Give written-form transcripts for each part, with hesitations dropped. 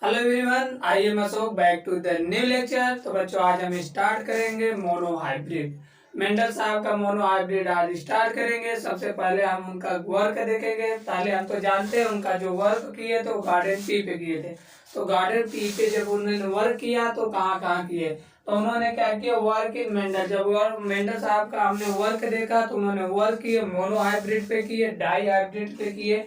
Hello everyone, I am Ashok back to the new lecture. तो बच्चों आज हम स्टार्ट करेंगे मोनो हाइब्रिड। मेंडल साहब का मोनो हाइब्रिड आज स्टार्ट करेंगे। सबसे पहले हम उनका वर्क देखेंगे। पहले हम तो जानते हैं उनका जो वर्क किए तो गार्डन पी पे किए थे। तो गार्डन पी पे जब उन्होंने वर्क किया तो कहाँ कहाँ किए, तो उन्होंने क्या किया, वर्क इन मेंडल। जब मेंडल साहब का हमने वर्क देखा तो उन्होंने वर्क किए मोनो हाइब्रिड पे किए, डाई हाइब्रिड पे किए,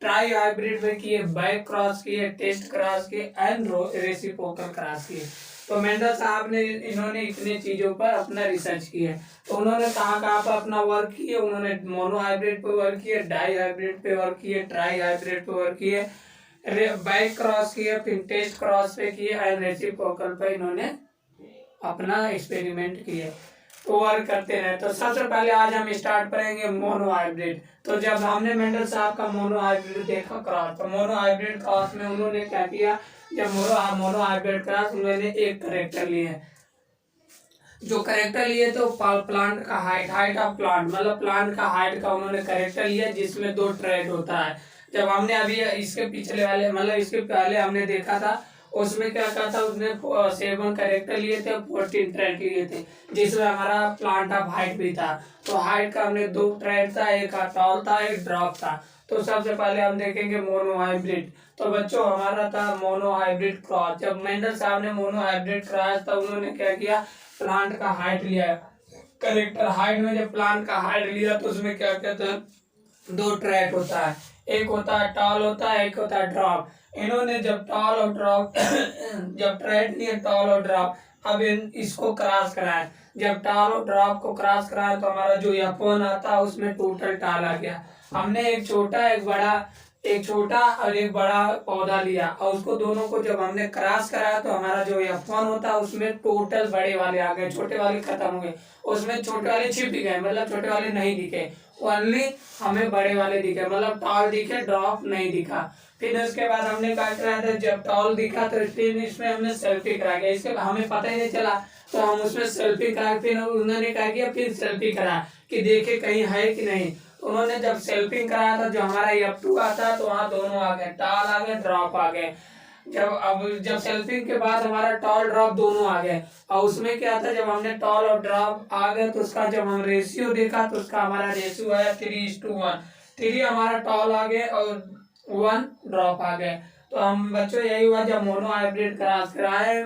ट्राई हाइब्रिड में किए, बैक क्रॉस किए, टेस्ट क्रॉस किए एंड रेसिप्रोकल क्रॉस किए। तो मेंडल साहब ने इन्होंने इतने चीजों पर अपना रिसर्च किया। तो उन्होंने कहाँ कहाँ पर अपना वर्क किया, उन्होंने मोनो हाइब्रिड पे वर्क किया, डाई हाइब्रिड पे वर्क किए, ट्राई हाइब्रिड पे वर्क किए, बैक क्रॉस किए, फिर टेस्ट क्रॉस पे किए एंड रेसिप्रोकल पे इन्होंने अपना एक्सपेरिमेंट किए। तो वर्क करते रहे। तो सबसे पहले आज हम स्टार्ट करेंगे मोनो हाइब्रिड। तो जब हमने मेंडल साहब का मोनो हाइब्रिड देखा क्रॉस, तो मोनो हाइब्रिड क्रॉस में उन्होंने क्या किया, जब मोनो हाइब्रिड क्रॉस उन्होंने एक करेक्टर लिए, जो करेक्टर लिए तो प्लांट का हाइट ऑफ प्लांट, मतलब प्लांट का हाइट का उन्होंने करेक्टर लिया, जिसमें 2 ट्रेड होता है। जब हमने अभी इसके पिछले वाले मतलब इसके पहले हमने देखा था, उसमें क्या कहा था, उसने 7 करेक्टर लिए थे, 14 ट्रेड लिए थे, जिसमें हमारा प्लांट ऑफ हाइट भी था। तो हाइट का हमने 2 ट्रेड था, एक टॉल था, एक ड्रॉप था। तो सबसे पहले हम देखेंगे मोनो हाइब्रिड। तो बच्चों हमारा था मोनो हाइब्रिड क्रॉस। जब मेंडल साहब ने मोनो हाइब्रिड क्रॉस था, उन्होंने क्या किया, प्लांट का हाइट लिया। करेक्टर हाइट में जब प्लांट का हाइट लिया तो उसमें क्या कहते हैं, 2 ट्रैक होता है, एक होता है टॉल होता है, एक होता है ड्रॉप। इन्होंने जब टॉल और ड्रॉप जब ट्रैक लिए टॉल और ड्रॉप, अब इसको क्रॉस कराए। जब टॉल और ड्रॉप को क्रॉस कराए तो हमारा जो F1 आता है उसमें टोटल टॉल आ गया। हमने एक छोटा और एक बड़ा पौधा लिया और उसको दोनों को जब हमने क्रॉस कराया तो हमारा जो F1 होता है उसमें टोटल बड़े वाले आ गए, छोटे वाले खत्म हो गए। उसमें छोटे वाले छिप गए, मतलब छोटे वाले नहीं दिखे, ओनली हमें बड़े वाले दिखे, मतलब टॉल दिखे, ड्रॉप नहीं दिखा। फिर उसके बाद हमने क्या कराया था, जब टॉल दिखा तो फिर इसमें हमने सेल्फी करा गया, इसके हमें पता ही नहीं चला तो हम उसमें सेल्फी करा। फिर उन्होंने क्या किया, फिर सेल्फी करा कि देखे कहीं है कि नहीं। उन्होंने जब सेल्फी कराया था, जो हमारा F2 आता तो वहाँ दोनों आ गए, टॉल आ गए, ड्रॉप आ गए। जब सेल्फी के बाद हमारा टॉल ड्रॉप दोनों आ गए। और उसमें क्या था, जब हमने टॉल और ड्रॉप आ गए तो उसका जब हम रेशियो देखा तो उसका हमारा रेशियो आया 3:1। 3 हमारा टॉल आ गए और 1 ड्रॉप आ गए। तो हम बच्चों यही हुआ, जब मोनो हाइब्रिड क्रॉस कराए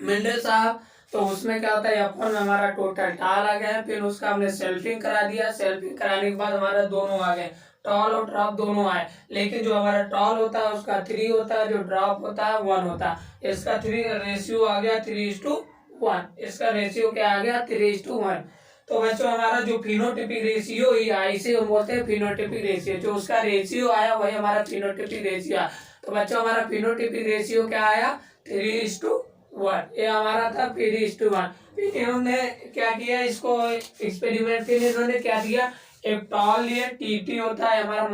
मेंडल साहब तो उसमें क्या होता है, F1 में हमारा टोटल टॉल आ गया। फिर उसका हमने सेल्फिंग करा दिया, सेल्फिंग कराने के बाद हमारा दोनों आ गए, टॉल और ड्रॉप दोनों आए। लेकिन जो हमारा टॉल होता है उसका 3 होता है, जो ड्रॉप होता है 1 होता है। इसका 3 रेशियो आ गया 3:1, इसका रेशियो क्या आ गया 3:1। तो बच्चों हमारा जो फिनोटिपिक रेशियो ही आया, इसे हम बोलते हैं फिनोटिपिक रेशियो। जो उसका रेशियो आया वही हमारा फिनोटिपिक रेशियो आया। तो बच्चों हमारा फिनोटिपिक रेशियो क्या आया 3:1, ये हमारा था 3:1। फिर इन्होंने क्या किया, इसको एक्सपेरिमेंट फिर इन्होंने क्या दिया, एक टॉल लिए, टीटी होता है हमारा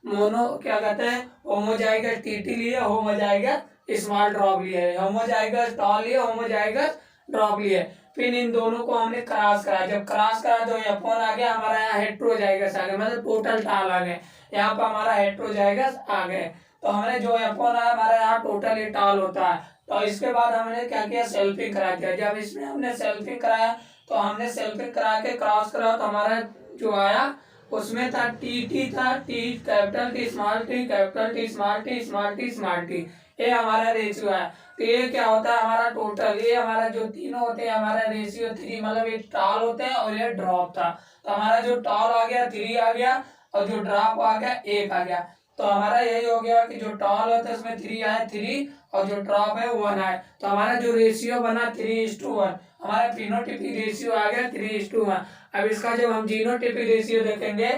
मोनो क्या कहते हैं, होमोजाइगस टीटी लिए, होमोजाइगस स्मॉल ड्रॉप लिए, होमोजाइगस टॉल लिए, होमोजाइगस ड्रॉप लिए। फिर इन दोनों को हमने क्रॉस करा। जब क्रॉस करा तो F1 आ गया, हमारा यहाँ हेट्रोजाइगस आ गया, मतलब टोटल टॉल आ गए। यहाँ पर हमारा हेट्रोजाइगस आ गए। तो हमने जो F1 आया हमारा यहाँ टोटल ही टॉल होता है। तो इसके बाद हमने क्या किया, सेल्फी करा दिया। जब इसमें हमने सेल्फी कराया तो हमने सेल्फी करा के क्रॉस करा तो हमारा जो आया उसमें था टी था, T capital T small T, capital T small T, small T small T, ये हमारा रेशियो है। तो ये क्या होता है हमारा टोटल, ये हमारा जो तीनों होते हैं हमारा रेशियो 3, मतलब ये टॉल होते हैं और ये ड्रॉप था। तो हमारा जो टॉल आ गया 3 आ गया और जो ड्रॉप आ गया 1 आ गया। तो हमारा यही हो गया कि जो टॉल होता है उसमें 3 आए 3 और जो ड्रॉप है 1 आए। तो हमारा जो रेशियो बना 3:1, हमारा फिनोटिपिक रेशियो आ गया 3:1। अब इसका जब हम जीनोटिपिक रेशियो देखेंगे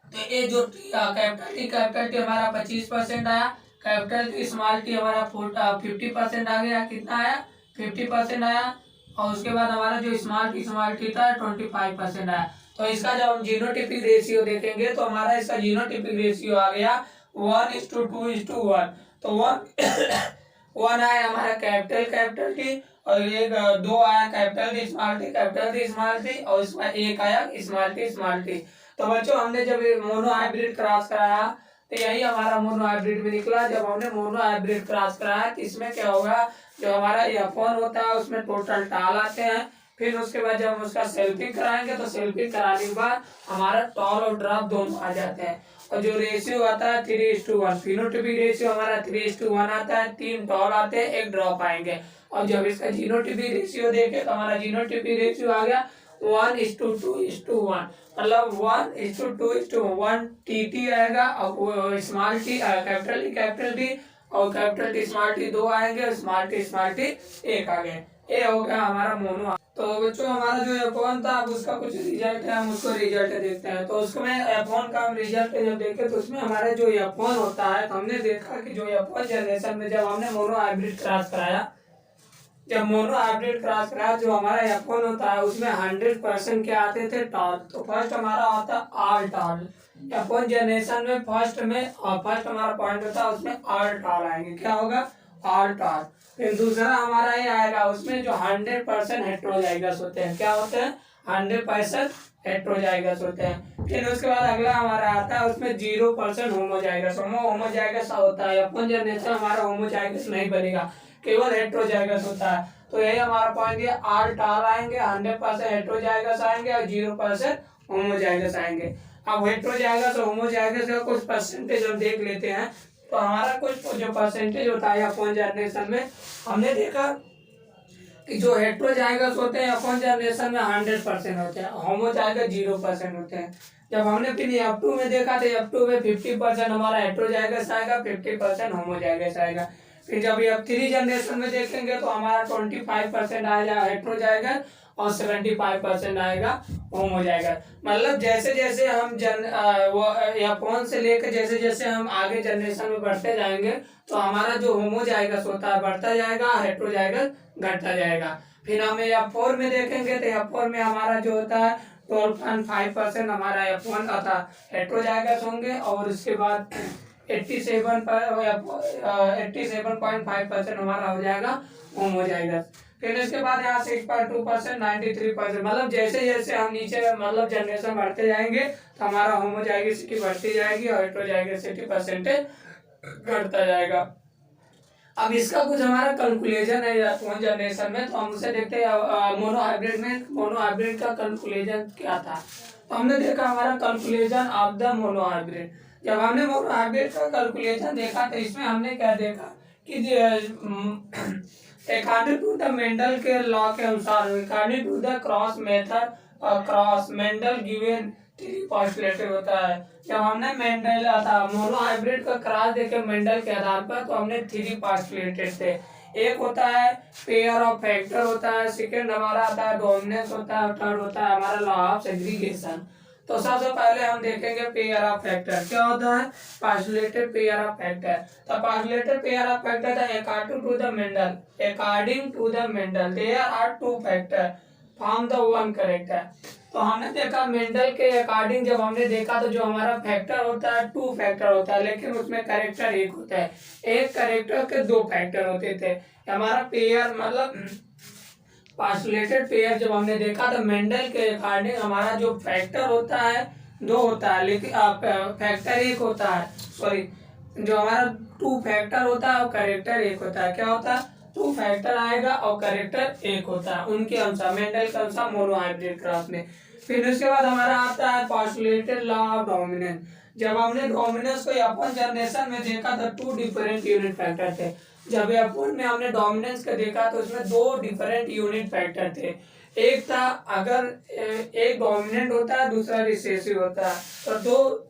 तो ये जो कैपिटल टी हमारा 25% आया, कैपिटल टी स्मॉल टी हमारा 50% आ गया। कितना आया 50% आया। और उसके बाद हमारा जो स्मॉल टी था 25% आया। तो इसका जब हम जीनोटिपिक रेशियो देखेंगे तो हमारा इसका जीनोटिपिक रेशियो आ गया 1:2:1। तो 1 आया हमारा कैपिटल टी और एक 2 आया कैपिटल टी स्मॉल टी और इसमें 1 आया स्मॉल टी। तो बच्चों हमने जब मोनो हाइब्रिड क्रॉस कराया तो यही हमारा मोनो हाइब्रिड में निकला। जब हमने मोनो हाइब्रिड क्रॉस कराया तो इसमें क्या होगा, जो हमारा F1 होता है उसमें टोटल टाल आते हैं। फिर उसके बाद जब हम उसका सेल्फिंग कराएंगे तो सेल्फिंग कराने के बाद हमारा टॉल और ड्रॉप दोनों आ जाते हैं। और जो रेशियो आता है 3:1, फिनोटाइपिक रेशियो हमारा 3:1 आता है। 3 टॉल आते हैं, 1 ड्रॉप आएंगे। और जब इसका जीनोटाइपिक रेशियो देखे तो हमारा जीनोटाइपिक रेशियो आ गया 1:2:1, मतलब 1:2:1 टी आएगा। और स्मॉल टी कैपिटल टी और कैपिटल टी स्मॉल टी 2 आएंगे और स्मॉल टी 1 आ गए। ये हो गया हमारा मोनो। तो बच्चों हमारा जो F1 था, अब उसका कुछ रिजल्ट है, हम उसको रिजल्ट देखते हैं। तो उसमें F1 का हम रिजल्ट जब देखे तो उसमें हमारा जो F1 होता है, तो हमने देखा कि जो F1 जनरेशन में जब हमने मोनो हाइब्रिड क्रॉस कराया, जो हमारा F1 होता है उसमें 100% क्या आते थे, टॉल। तो फर्स्ट हमारा आता है ऑल टॉल। F1 जनरेशन में फर्स्ट हमारा पॉइंट होता है उसमें ऑल टॉल आएंगे। क्या होगा, ऑल टॉल। फिर दूसरा हमारा ये आएगा, उसमें जो 100% हेट्रोजाइगस होते हैं। क्या होते हैं, 100% हेट्रोजाइगस होते हैं। फिर उसके बाद अगला हमारा आता है उसमें 0% होमोजाइगस होमोजाइगस होता है। F1 जनरेशन हमारा होमोजाइगस नहीं बनेगा, केवल हेट्रोजाइगस होता है। तो यही हमारा पॉइंट है, ऑल टॉल आएंगे, 100% हेट्रोजाइगस आएंगे और 0% होमोजाइगस आएंगे। अब हेट्रोजाइगस और होमोजाइगस का कुछ परसेंटेज हम देख लेते हैं। तो हमारा कुछ जो परसेंटेज होता है F1 जनरेशन में, हमने देखा कि जो हेट्रोजाइगस होते हैं F1 जनरेशन में 100% होते हैं, होमोजाइगस 0% होते हैं। जब हमने फिर F2 में देखा तो F2 में 50% हमारा हेट्रोजाइगस आएगा, 50% होमोजाइगस आएगा। फिर जब F3 जनरेशन में देखेंगे तो हमारा 25% आएगा हेट्रोजाइगस और 75% आएगा होमोजाइगस। मतलब जैसे जैसे हम F1 से लेकर जैसे जैसे हम आगे जनरेशन में बढ़ते जाएंगे तो हमारा जो होमोजाइगस होता है बढ़ता जाएगा, हेट्रोजाइगस घटता जाएगा। फिर हम F4 में देखेंगे तो F4 में हमारा जो होता है 12.5% हमारा F1 अथा हेट्रोजाइगस होंगे और उसके बाद 87.5% हमारा हो जाएगा होमोजाइगस। फिर इसके बाद यहाँ 6.2%, 93%, मतलब जैसे जैसे हम नीचे मतलब जनरेशन बढ़ते जाएंगे तो हमारा होमोजाइगस की बढ़ती जाएगी और हेट्रोजाइगसटी परसेंटेज घटता जाएगा। अब इसका कुछ हमारा कैलकुलेशन है F1 जनरेशन में, तो हम उसे देखते हैं। मोनो हाइब्रिड का कैलकुलेशन क्या था। तो हमने देखा हमारा calculation of the mono hybrid. जब हमने मोनो हाइब्रिड का कैलकुलेशन देखा तो इसमें हमने क्या देखा कि अकॉर्डिंग टू द मेंडल के लॉ के अनुसार, according to the cross method और क्रॉस मेंडल गिवन 3 पॉस्टुलेटेड होता है। जब हमने मेंडल था मोनो हाइब्रिड का क्रॉस देखे मेंडल के आधार पर, तो हमने 3 पॉस्टुलेटेड थे। एक होता है पेयर ऑफ फैक्टर होता है, सेकंड हमारा आता है डोमिनेंस होता है, थर्ड होता है हमारा लॉ ऑफ सेग्रीगेशन। तो सबसे पहले हम देखेंगे पेयर ऑफ फैक्टर। क्या होता है, पॉस्टुलेटेड पेयर ऑफ फैक्टर। तो पॉस्टुलेटेड पेयर ऑफ फैक्टर था according to the Mendel there are 2 factor form the one character. तो हमने देखा मेंडल के अकॉर्डिंग जब हमने देखा तो जो हमारा फैक्टर होता है 2 फैक्टर होता है, लेकिन उसमें करेक्टर 1 होता है। एक करेक्टर के 2 फैक्टर होते थे। हमारा पेयर मतलब पॉस्टुलेटेड पेयर जब हमने देखा तो मेंडल के अकॉर्डिंग हमारा जो फैक्टर होता है 2 होता है, लेकिन फैक्टर 1 होता है, सॉरी, जो हमारा 2 फैक्टर होता है और करेक्टर 1 होता है। क्या होता है, 2 फैक्टर आएगा और करेक्टर 1 होता है उनके अनुसार, मेंडल के अनुसार मोनो हाइब्रिड क्रॉस में। फिर उसके बाद हमारा आता है पॉस्टुलेटेड लॉ ऑफ डोमिनेंस। जब हमने डोमिनेंस को F1 जनरेशन में देखा तो 2 डिफरेंट यूनिट फैक्टर थे। जब F1 में हमने डोमिनेंस का देखा तो उसमें 2 डिफरेंट यूनिट फैक्टर थे। एक था अगर एक डोमिनेंट होता है दूसरा रिसेसिव होता है, तो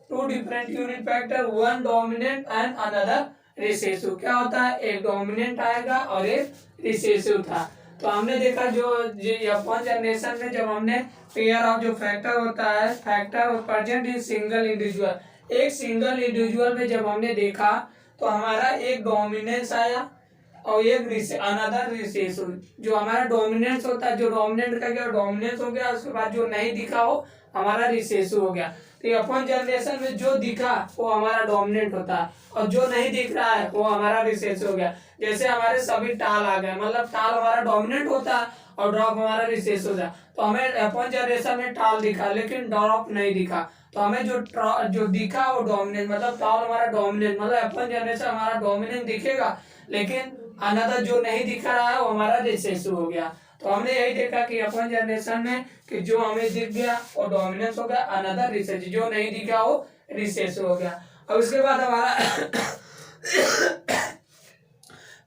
2 different unit factor, one dominant and another recessive. क्या होता है, एक डोमिनेंट आएगा और एक रिसेसिव था। तो हमने देखा जो F1 जनरेशन में जब हमने पेयर ऑफ जो फैक्टर होता है, factor present in single individual, एक सिंगल इंडिविजुअल में जब हमने देखा तो हमारा एक डोमिनेंस आया और एक अनदर रिसेसिव। जो हमारा डोमिनेंस होता है, जो डोमिनेंट का क्या डोमिनेंस हो गया, उसके बाद जो नहीं दिखा हो हमारा रिसेसिव हो गया। तो F1 जनरेशन में जो दिखा वो हमारा डोमिनेंट होता है और जो नहीं दिख रहा है वो हमारा रिसेसिव हो गया। जैसे हमारे सभी टाल आ गए, मतलब टाल हमारा डोमिनेंट होता है और ड्रॉप हमारा रिसेसिव होता है। तो हमें F1 जनरेशन में टाल दिखा लेकिन ड्रॉप नहीं दिखा। तो हमें जो दिखा वो डोमिनेंस, मतलब टॉल हमारा डोमिनेंस, मतलब F1 जनरेशन हमारा डोमिनेंस दिखेगा, लेकिन अनदर जो नहीं दिखा रहा है वो हमारा रिसेसिव हो गया। तो हमने यही देखा कि F1 जनरेशन में कि जो हमें दिख गया वो डोमिनेंस हो गया, अनदर रिसेसिव, जो नहीं दिखा वो रिसेसिव हो गया। अब उसके बाद हमारा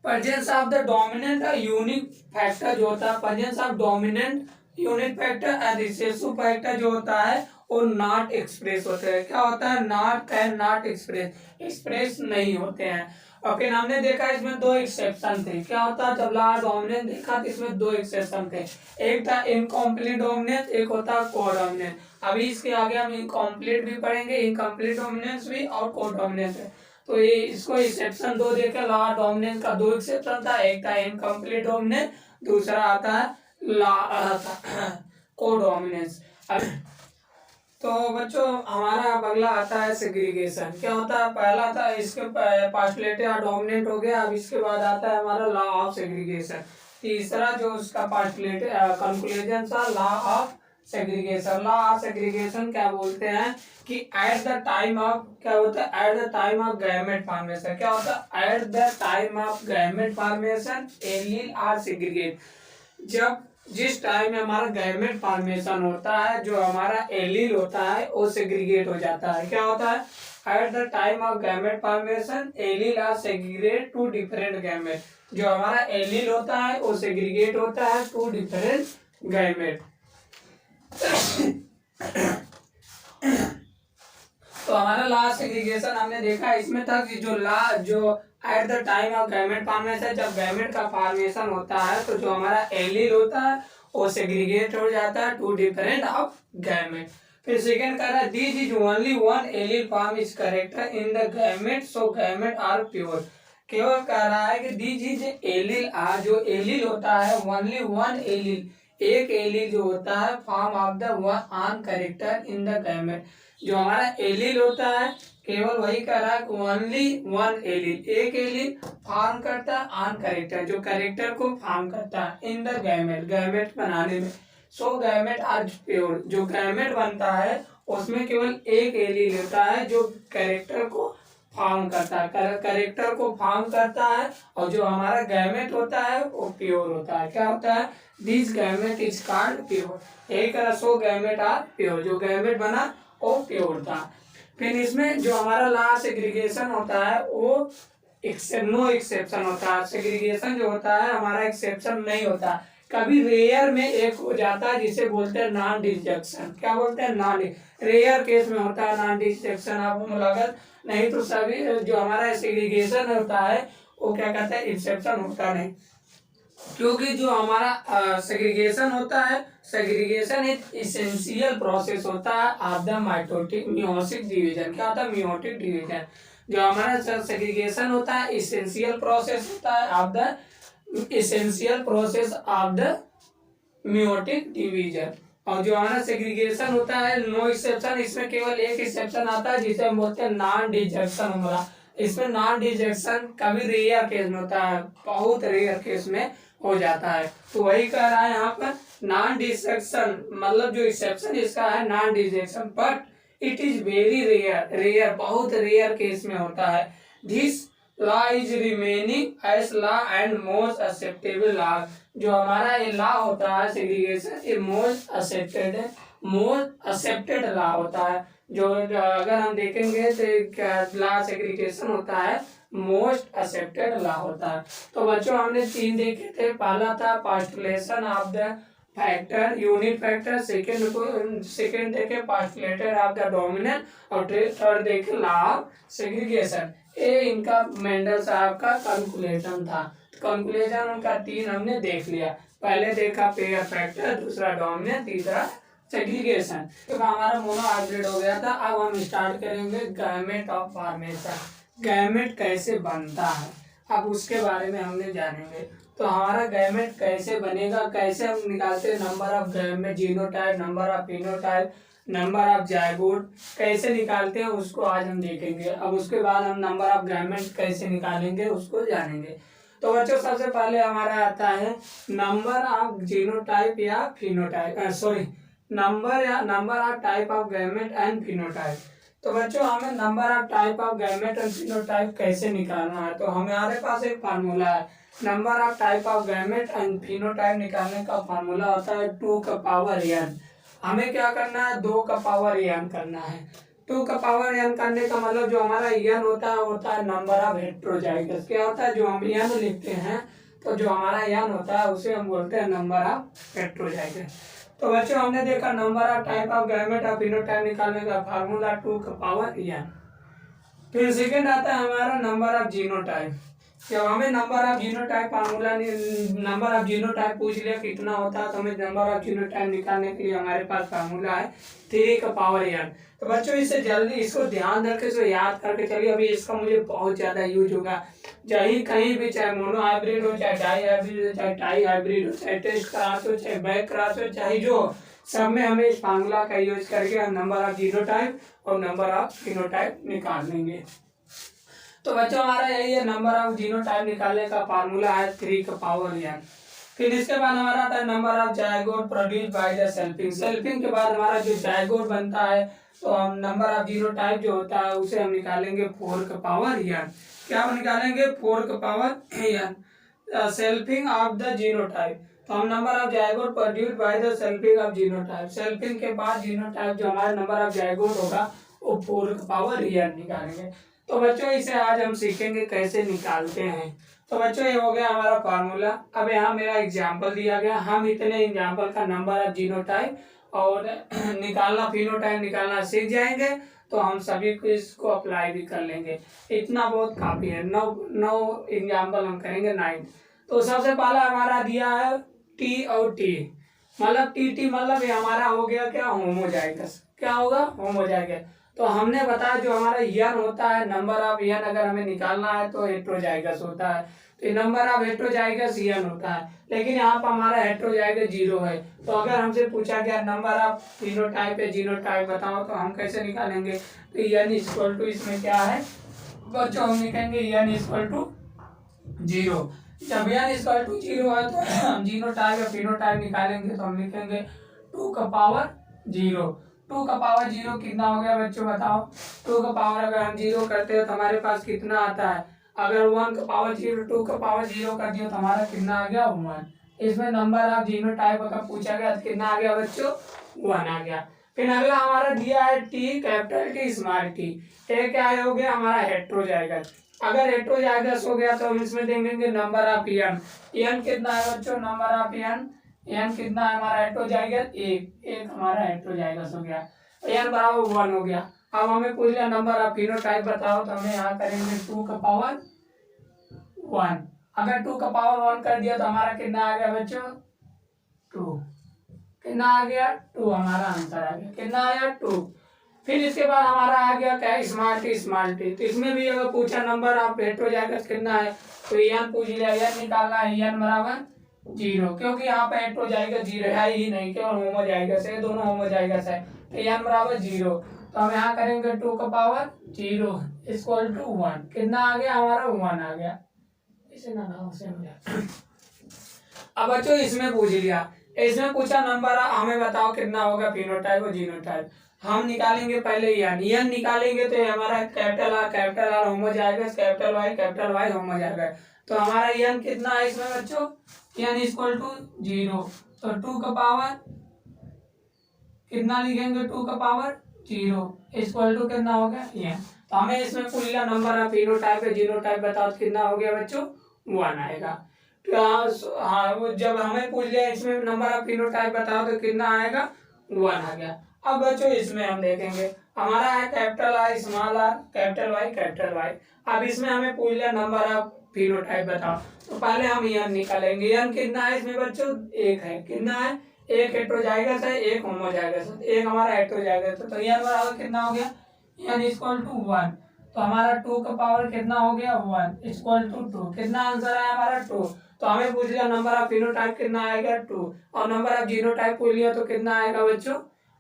presence of the dominant unique factor जो होता है, presence of dominant unit factor and recessive factor जो होता है वो नॉट एक्सप्रेस होते हैं। क्या होता है? नॉट एंड नॉट एक्सप्रेस नहीं होते हैं। और फिर हमने देखा इसमें दो एक्सेप्शन थे। क्या होता है? जब ला डोमिनेंस देखा तो इसमें दो एक्सेप्शन थे, एक था इनकम्प्लीट डोमिनेंस, एक होता कोडोमिनेंस। अभी इसके आगे हम इनकम्प्लीट भी पढ़ेंगे, इनकम्प्लीट डोमिनेंस भी और कोडोमिनेंस है। तो ये इसको एक्सेप्शन दो देखे, ला डोमिनेंस का दो एक्सेप्शन था, एक था इनकम्प्लीट डोमिनेंस, दूसरा आता है कोडोमिनेंस। तो बच्चों हमारा अब अगला आता है सेग्रीगेशन। क्या होता है? पहला था इसके पास्टुलेटेड डोमिनेंट हो गया, अब इसके बाद आता है हमारा लॉ ऑफ सेग्रीगेशन। तीसरा जो उसका पास्टुलेटेड कंक्लूजन था, law of segregation. Law of segregation क्या बोलते हैं कि एट द टाइम ऑफ, क्या होता है? At the time of gamete formation. क्या होता है? At the time of gamete formation allele are segregate. जब जिस टाइम में हमारा गैमेट फॉर्मेशन होता है, जो हमारा एलील होता है वो सेग्रीगेट हो जाता है। क्या होता है? At the time of gamete formation allele are segregate to different gamete. जो हमारा एलील होता है वो सेग्रीगेट होता है टू डिफरेंट गैमेट। तो हमारा लास्ट सेग्रीगेशन हमने देखा, इसमें था कि जो eight the time of gamete formation, जब गैमेट का फॉर्मेशन होता है तो जो हमारा एलील होता है वो सेग्रीगेट हो जाता है टू डिफरेंट ऑफ गैमेट। फिर सेकंड कह रहा है this is only one allele form is character in the gamete, so gamete are pure. केवल कह रहा है कि दिस इज एलील आर, जो एलील होता है ओनली वन एलील, एक एलील जो होता है form of the one on character in the gamete. जो हमारा एलील होता है केवल वही कह रहा है ओनली वन एलील, एक एलील फॉर्म करता है ऑन करेक्टर, जो करेक्टर को फॉर्म करता है इन द गैमेट, गैमेट बनाने में। सो गैमेट आर प्योर, जो गैमेट बनता है उसमें केवल एक एलील होता है जो करेक्टर को फॉर्म करता है, करेक्टर को फॉर्म करता है, और जो हमारा गैमेट होता है वो प्योर होता है। क्या होता है? This gamete is called pure. यही करा सो गैमेट आर प्योर, जो गैमेट बना वो प्योर था। फिर इसमें जो हमारा लास्ट सेग्रीगेशन होता है वो नो एक्सेप्शन होता है। सेग्रीगेशन जो होता है हमारा एक्सेप्शन नहीं होता, कभी रेयर में एक हो जाता है जिसे बोलते हैं नॉन डिस्जंक्शन। क्या बोलते हैं? नॉन, रेयर केस में होता है नॉन डिस्जंक्शन, आपको मुलाकात, नहीं तो सभी जो हमारा सेग्रीगेशन होता है वो क्या कहते हैं? एक्सेप्शन होता नहीं। क्योंकि जो हमारा सेग्रीगेशन होता है, सेग्रीगेशन एक इसेंशियल प्रोसेस होता है ऑफ द मियोटिक डिवीजन। क्या होता है? Meiotic division. जो हमारा सेग्रीगेशन होता है इसेंशियल प्रोसेस होता है of the essential process of the meiotic division. और जो हमारा सेग्रीगेशन होता है नो एक्सेप्शन, इसमें केवल एक एक्सेप्शन आता है जिसे हम बोलते हैं नॉन डिजंक्शन हमारा। इसमें नॉन डिजंक्शन कभी रेयर केस में होता है, बहुत रेयर केस में हो जाता है। तो वही कह रहा है यहाँ पर नॉन डिजंक्शन, मतलब जो एक्सेप्शन इसका है non disjunction, but it is very rare, बहुत रेयर केस में होता है। This law is remaining as law and most acceptable law. जो हमारा ये लॉ होता है सेग्रीगेशन, ये मोस्ट एक्सेप्टेड लॉ होता है। जो अगर हम देखेंगे तो लॉ सेग्रीगेशन होता है मोस्ट एक्सेप्टेड लॉ होता है। तो बच्चों हमने तीन देखे थे, पहला था postulation of the factor unit factor, second देखे पास्टुलेटेड ऑफ द डोमिनेंट, और थर्ड देखे लॉ ऑफ सेग्रीगेशन। ये इनका मेंडल साहब का कैलकुलेशन था। कैलकुलेशन उनका तीन हमने देख लिया, पहले देखा पेयर फैक्टर, दूसरा डोमिनेंट, तीसरा सेग्रीगेशन। तो हमारा मोनो हाइब्रिड हो गया था। अब हम स्टार्ट करेंगे गैमेट ऑफ फॉर्मेशन। गैमेट कैसे बनता है अब उसके बारे में हमने जानेंगे। तो हमारा गैमेट कैसे बनेगा, कैसे हम निकालते हैं number of gamete, genotype, number of phenotype, number of zygote कैसे निकालते हैं उसको आज हम देखेंगे। अब उसके बाद हम नंबर ऑफ गैमेट कैसे निकालेंगे उसको जानेंगे। तो बच्चों सबसे पहले हमारा आता है नंबर ऑफ जीनोटाइप या phenotype, sorry number of type of gamete and phenotype. तो बच्चों हमें number of type of gamete and phenotype कैसे निकालना है, तो हमारे पास एक फार्मूला है। Number of type of gamete and phenotype निकालने का फार्मूला होता है 2 का पावर n। हमें क्या करना है, 2 का पावर n करना है। 2 का पावर n करने का मतलब जो हमारा n होता है नंबर ऑफ हेट्रोजाइगस। क्या होता है, जो हम n लिखते हैं तो जो हमारा n होता है उसे हम बोलते हैं नंबर ऑफ हेट्रोजाइगस। तो बच्चों हमने देखा number of type of gamete of phenotype निकालने का फार्मूला 2 का पावर n। फिर सेकंड आता है हमारा नंबर ऑफ जीनोटाइप। जब हमें number of genotype formula number of genotype पूछ लिया कितना होता है, तो हमें नंबर ऑफ जीनोटाइप निकालने के लिए हमारे पास फार्मूला है 3 का पावर n। तो बच्चों इससे जल्दी इसको ध्यान रख के इसको याद करके चलिए। अभी इसका मुझे बहुत ज़्यादा यूज होगा, चाहे कहीं भी, चाहे मोनो हाइब्रिड हो, चाहे डाई हाइब्रिड हो, चाहे टाई हाइब्रिड हो, चाहे टेस्ट क्रॉस हो, चाहे बैक क्रॉस हो, चाहे जो, सब में हमें इस फार्मूला का यूज करके हम नंबर ऑफ जीनोटाइप और नंबर ऑफ फिनोटाइप निकाल लेंगे। तो बच्चों हमारा यही है, नंबर ऑफ जीनोटाइप निकालने का फार्मूला है 3 का पावर n। फिर इसके बाद हमारा आता है number of zygote produce by the selfing. Selfing के बाद हमारा जो जायगोट बनता है, तो हम नंबर ऑफ जीनोटाइप जो होता है उसे हम निकालेंगे 4 का पावर n। क्या हम निकालेंगे, 4 का power n। Selfing of the genotype, तो हम number of zygote produce by the selfing of genotype. Selfing के बाद जीनोटाइप जो हमारा नंबर ऑफ जायगोट होगा वो 4 का पावर n निकालेंगे। तो बच्चों इसे आज हम सीखेंगे कैसे निकालते हैं। तो बच्चों ये हो गया हमारा फार्मूला। अब यहाँ मेरा एग्जाम्पल दिया गया, हम इतने एग्जाम्पल का नंबर ऑफ जीनोटाइप और निकालना फिनोटाइप निकालना सीख जाएंगे, तो हम सभी को इसको अप्लाई भी कर लेंगे। इतना बहुत काफी है, 9 एग्जाम्पल हम करेंगे 9। तो सबसे पहला हमारा दिया है टी और टी, मतलब टी मतलब ये हमारा हो गया क्या, होमोजाइगस। क्या होगा, होमोजाइगस। तो हमने बताया जो हमारा n होता है, नंबर ऑफ n अगर हमें निकालना है तो हेट्रोजाइगस होता है। तो नंबर ऑफ हेट्रोजाइगस n होता है, लेकिन यहाँ पर हमारा हेट्रोजाइगस 0 है। तो अगर हमसे पूछा गया नंबर ऑफ फिनोटाइप या जीनोटाइप बताओ, तो हम कैसे निकालेंगे, तो n इक्वल टू इसमें क्या है बच्चों, हम लिखेंगे n इक्वल टू 0। जब n इक्वल टू 0 है तो हम जीनोटाइप या फिनोटाइप निकालेंगे, तो हम लिखेंगे 2 का पावर 0। 2 का पावर 0 कितना हो गया बच्चों बताओ। 2 का पावर अगर हम 0 करते हैं तो हमारे पास कितना आता है, अगर 1 का पावर 0 2 का पावर 0 कर दिया तो हमारा कितना आ गया, 1। इसमें नंबर ऑफ जीनोटाइप अगर पूछा गया तो कितना आ गया बच्चों, 1 आ गया। फिर अगला हमारा दिया है T capital T small T. ये क्या हो गया हमारा हेट्रोजाइगस। अगर हेट्रोजाइगस हो गया तो हम इसमें देंगे नंबर ऑफ n कितना है बच्चों, नंबर ऑफ n कितना है हमारा हेट्रोजाइगस, एक हमारा हेट्रोजाइगस हो गया, n बराबर 1 हो गया। अब हमें पूछ लिया नंबर ऑफ फिनोटाइप बताओ, तो हमें यहाँ करेंगे 2 का पावर 1। अगर 2 का पावर 1 कर दिया तो हमारा कितना आ गया बच्चों, 2। कितना आ गया, 2 हमारा आंसर आ गया। कितना आया, 2। फिर इसके बाद हमारा आ गया क्या, स्मॉल टी। तो इसमें भी अगर पूछा नंबर ऑफ हेट्रोजाइगस कितना है, तो n पूछ लिया, n निकालना है, n बराबर 0, क्योंकि यहाँ पे हेट्रोजाइगस 0 है ही नहीं, केवल होमोजाइगस है, दोनों होमोजाइगस है। तो n बराबर 0, तो हम यहाँ करेंगे 2 का पावर 0 इक्वल टू 1। कितना आ गया हमारा, 1 आ गया। इसे ना उसे अब बच्चों इसमें पूछ लिया, इसमें पूछा नंबर हमें बताओ कितना होगा फिनोटाइप और जीनोटाइप। हम निकालेंगे पहले n निकालेंगे, तो हमारा capital R homozygous, capital Y homozygous. तो हमारा n कितना है इसमें बच्चों, n इक्वल टू 0। तो 2 का पावर कितना लिखेंगे, 2 का पावर 0 इक्वल टू कितना हो गया, n। तो हमें इसमें पूछ लिया नंबर ऑफ फिनोटाइप या जीनोटाइप बताओ, तो कितना हो गया बच्चों, 1 आएगा। हाँ, जब हमें पूछ लिया इसमें नंबर ऑफ फिनोटाइप बताओ, तो कितना आएगा, 1 आ गया। अब बच्चों इसमें हम देखेंगे हमारा है capital I small R capital Y. अब इसमें हमें पूछ लिया नंबर ऑफ फिनोटाइप बताओ, तो पहले हम n निकालेंगे। n कितना है इसमें बच्चों, 1 है। कितना है, एक हेट्रोजाइगस है, एक होमोजाइगस है, एक हमारा हेट्रोजाइगस है। तो n बराबर कितना हो गया, n इक्वल टू 1। तो हमारा 2 का पावर कितना हो गया, 1 इक्वल टू 2। कितना आंसर है हमारा, 2। तो हमें पूछ लिया नंबर ऑफ फिनोटाइप कितना आएगा, 2। और नंबर ऑफ जीनोटाइप पूछ लिया तो कितना आएगा बच्चों,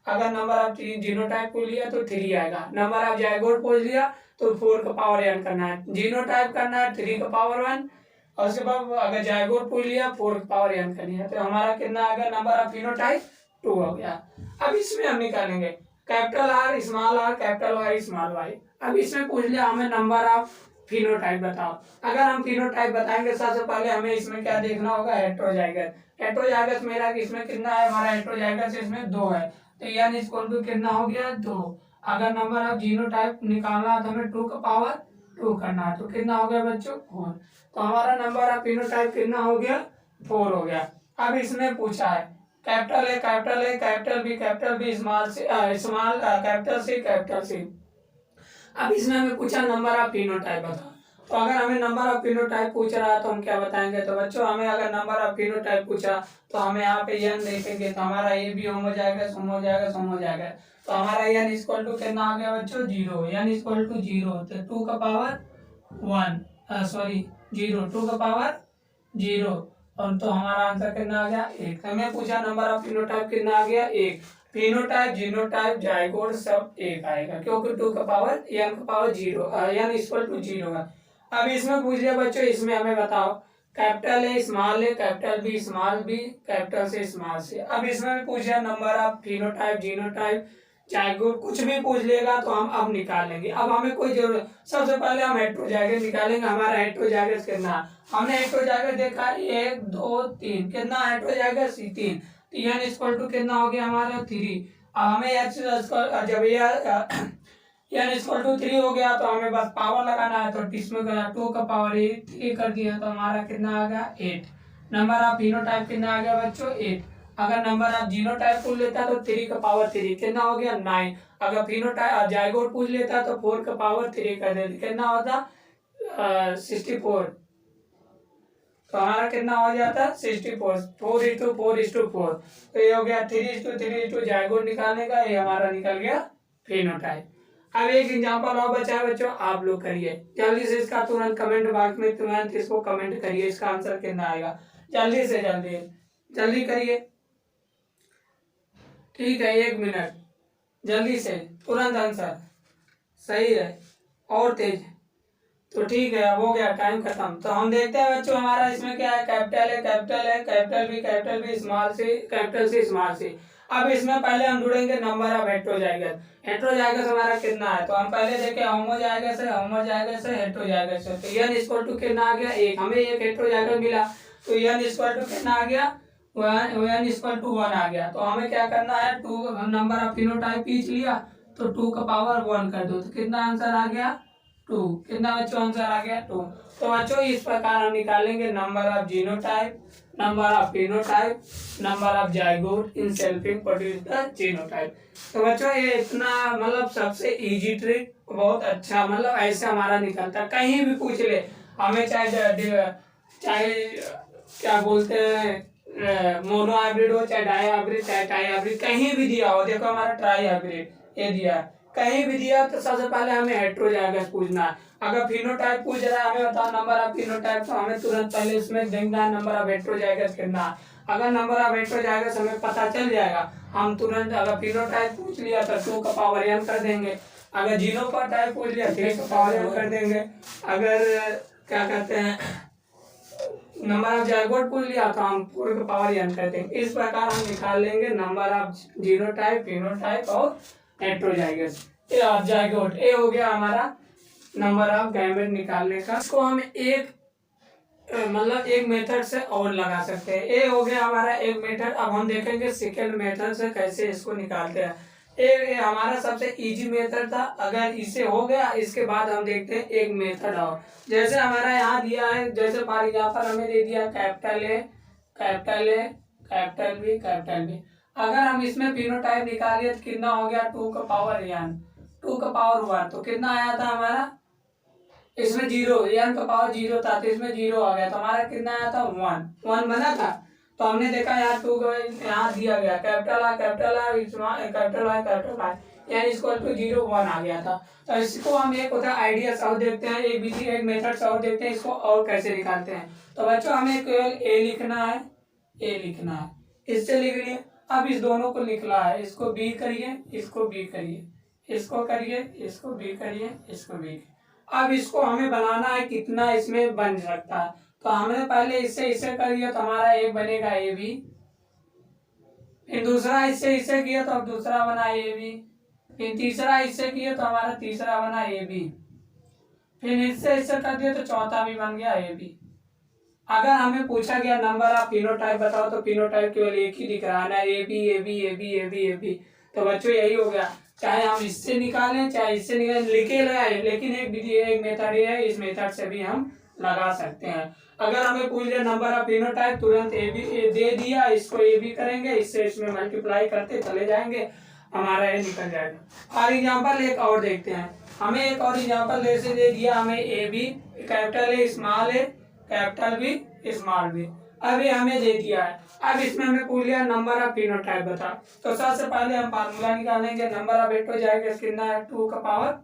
अगर नंबर ऑफ जीनोटाइप पूछ लिया तो 3 आएगा। नंबर ऑफ जायगोट पूछ लिया तो 4 का पावर n करना है, जीनोटाइप करना है 3 का पावर 1, और उसके बाद अगर जायगोट पूछ लिया 4 का पावर n करनी है। तो हमारा कितना आ गया नंबर ऑफ फिनोटाइप, 2 हो गया। अब इसमें हम निकालेंगे capital R small R capital Y small Y. अब इसमें पूछ लिया हमें नंबर ऑफ फिनोटाइप बताओ। अगर हम फिनोटाइप बताएंगे सबसे पहले हमें इसमें क्या देखना होगा, हेट्रोजाइगस। हेट्रोजाइगस मेरा इसमें कितना है, हमारा हेट्रोजाइगस इसमें 2 है, तो n इक्वल टू कितना हो गया 2। अगर नंबर ऑफ जीनोटाइप निकालना है तो हमें 2 का पावर 2 करना है, तो कितना हो गया बच्चों 4। तो हमारा नंबर ऑफ फिनोटाइप कितना हो गया 4 हो गया। अब इसमें पूछा है capital A capital B small capital C capital C. अब इसमें हमें पूछा नंबर ऑफ फिनोटाइप बताओ। तो अगर हमें नंबर ऑफ फिनोटाइप पूछ रहा है तो हम क्या बताएंगे, तो बच्चों हमें अगर नंबर ऑफ फिनोटाइप पूछा तो हमें यहाँ पे n देखेंगे, तो हमारा ये भी होम हो जाएगा, सोम हो जाएगा, सोम हो जाएगा। तो हमारा n इक्वल टू कितना आ गया बच्चों 0, n इक्वल टू 0, तो 2 का पावर 1 सॉरी 0, 2 का पावर 0, और तो हमारा आंसर कितना आ गया 1। हमें पूछा नंबर ऑफ फिनोटाइप कितना आ गया 1। फिनोटाइप जीनोटाइप जाइगोट सब 1 आएगा, क्योंकि 2 का पावर n का पावर 0, n इक्वल टू 0 है। अब इसमें पूछ लिया बच्चों, इसमें हमें बताओ capital A capital B small B capital C small C. अब इसमें पूछ लिया number of phenotype genotype zygote, कुछ भी पूछ लेगा तो हम अब निकालेंगे। अब हमें कोई जरूरत, सबसे पहले हम हेट्रोजाइगस निकालेंगे। हमारा हेट्रोजाइगस कितना, हमने हेट्रोजाइगस देखा 1 2 3, कितना हेट्रोजाइगस 3, तो n इक्वल टू कितना हो गया हमारा 3। अब हमें जब ये n इक्वल टू 3 हो गया तो हमें बस पावर लगाना है, तो इसमें 2 का पावर 3 कर दिया, तो हमारा कितना आ गया 8। नंबर ऑफ फिनोटाइप कितना आ गया बच्चों 8। अगर नंबर ऑफ जीनोटाइप पूछ लेता तो 3 का पावर 3 कितना हो गया 9। अगर फिनोटाइप जाइगोट पूछ लेता तो 4 का पावर 3 कर देते, कितना होता 64। तो हमारा कितना हो जाता 64, 4:4:4। तो ये हो गया 3:3 जाइगोट निकालने का, ये हमारा निकल गया फिनोटाइप। अब एक एग्जांपल और बचा है बच्चों, आप लोग करिए जल्दी से, इसका तुरंत कमेंट बॉक्स में तुरंत इसको कमेंट करिए, इसका आंसर कितना आएगा, जल्दी से जल्दी करिए। ठीक है 1 मिनट, जल्दी से तुरंत आंसर सही है और तेज। तो ठीक है, अब हो गया टाइम खत्म। तो हम देखते हैं बच्चों हमारा इसमें क्या है, capital B small C capital C small C. अब इसमें पहले हम ढूंढेंगे नंबर ऑफ हेट्रोजाइगस। हेट्रोजाइगस हमारा कितना है, तो हम पहले देखें होमोजाइगस है हेट्रोजाइगस है। तो n इक्वल टू कितना आ गया 1, हमें एक हेट्रोजाइगस मिला, तो n इक्वल टू कितना आ गया 1 इक्वल टू 1 आ गया। तो हमें क्या करना है, 2 नंबर ऑफ फिनोटाइप खींच लिया, तो 2 का पावर 1 कर दो, तो कितना आंसर आ गया 2। कितना बच्चों आंसर आ गया 2। तो बच्चों इस प्रकार हम निकालेंगे number of genotype, number of phenotype, number of zygote in selfing produce the genotype. तो बच्चों ये इतना मतलब सबसे इजी ट्रिक, बहुत अच्छा, मतलब ऐसे हमारा निकलता है, कहीं भी पूछ ले हमें, चाहे क्या बोलते हैं मोनो हाइब्रिड हो, चाहे डाई हाइब्रिड, चाहे टाई हाइब्रिड, कहीं भी दिया हो, देखो हमारा ट्राई हाइब्रिड ये दिया है, कहीं भी दिया तो सबसे पहले हमें हेट्रोजाइगस पूछना है। अगर फिनोटाइप पूछ रहा है हमें बताओ नंबर ऑफ फिनोटाइप, तो हमें तुरंत पहले इसमें देखना है नंबर ऑफ हेट्रोजाइगस कितना है। अगर नंबर ऑफ हेट्रोजाइगस हमें पता चल जाएगा, हम तुरंत, अगर फिनोटाइप पूछ लिया तो 2 का पावर n कर देंगे, अगर जीनोटाइप पूछ लिया 3 का पावर n कर देंगे, अगर क्या कहते हैं नंबर ऑफ जाइगोट पूछ लिया तो हम 4 का पावर n कर देंगे। इस प्रकार हम निकाल लेंगे नंबर ऑफ जीनोटाइप, फिनोटाइप और हेट्रोजाइगस। ए और जाइगोट, ए हो गया हमारा नंबर ऑफ गैमेट निकालने का। इसको हम एक मतलब एक मेथड से और लगा सकते हैं। ए हो गया हमारा एक मेथड। अब हम देखेंगे सेकेंड मेथड से कैसे इसको निकालते हैं। ए हमारा सबसे इजी मेथड था, अगर इसे हो गया इसके बाद हम देखते हैं एक मेथड और। जैसे हमारा यहाँ दिया है, जैसे फॉर एग्जाम्पल हमें दे दिया कैपिटल ए कैपिटल बी। अगर हम इसमें फिनोटाइप निकालिए तो कितना हो गया 2 का पावर n, 2 का पावर 1, तो कितना आया था हमारा, इसमें 0, n का पावर 0 था तो इसमें 0 आ गया, तो हमारा कितना आया था 1 बना था। तो हमने देखा यार 2 यहाँ दिया गया capital I n equal to 0 1 आ गया था। तो इसको हम एक होता है आइडिया और देखते हैं, एक विधि एक मेथड और देखते हैं इसको और कैसे निकालते हैं। तो बच्चों हमें केवल ए लिखना है, इससे लिख लिए। अब इस दोनों को लिखना है, इसको बी करिए, इसको बी करिए, इसको करिए, इसको बी करिए, इसको बी। अब इसको हमें बनाना है कितना इसमें बन सकता है, तो हमने पहले इससे इसे करिए तो हमारा एक बनेगा ए बी, फिर दूसरा इससे किया तो अब दूसरा बना ए बी, फिर तीसरा इससे किया तो हमारा तीसरा बना ए बी, फिर इससे कर दिया तो चौथा भी बन गया ए बी। अगर हमें पूछा गया नंबर ऑफ फिनोटाइप बताओ तो फिनोटाइप केवल एक ही दिख रहा है ना, A B A B A B A B A B. तो बच्चों यही हो गया, चाहे हम इससे निकालें चाहे इससे निकालें, लिखे लगाए, लेकिन एक विधि एक मेथड ये है, इस मेथड से भी हम लगा सकते हैं। अगर हमें पूछ लिया नंबर ऑफ फिनोटाइप, तुरंत ए बी दे दिया, इसको ए बी करेंगे, इससे इसमें मल्टीप्लाई करते चले जाएंगे, हमारा ये निकल जाएगा। और एग्जाम्पल एक और देखते हैं, हमें एक और एग्जाम्पल दे दिया हमें A B capital A small A capital B small B, अभी हमें दे दिया है। अब इसमें हमें पूछ लिया नंबर ऑफ फिनोटाइप बता, तो सबसे पहले हम फार्मूला निकालेंगे। नंबर ऑफ 8 हो जाएगा, कितना है 2 का पावर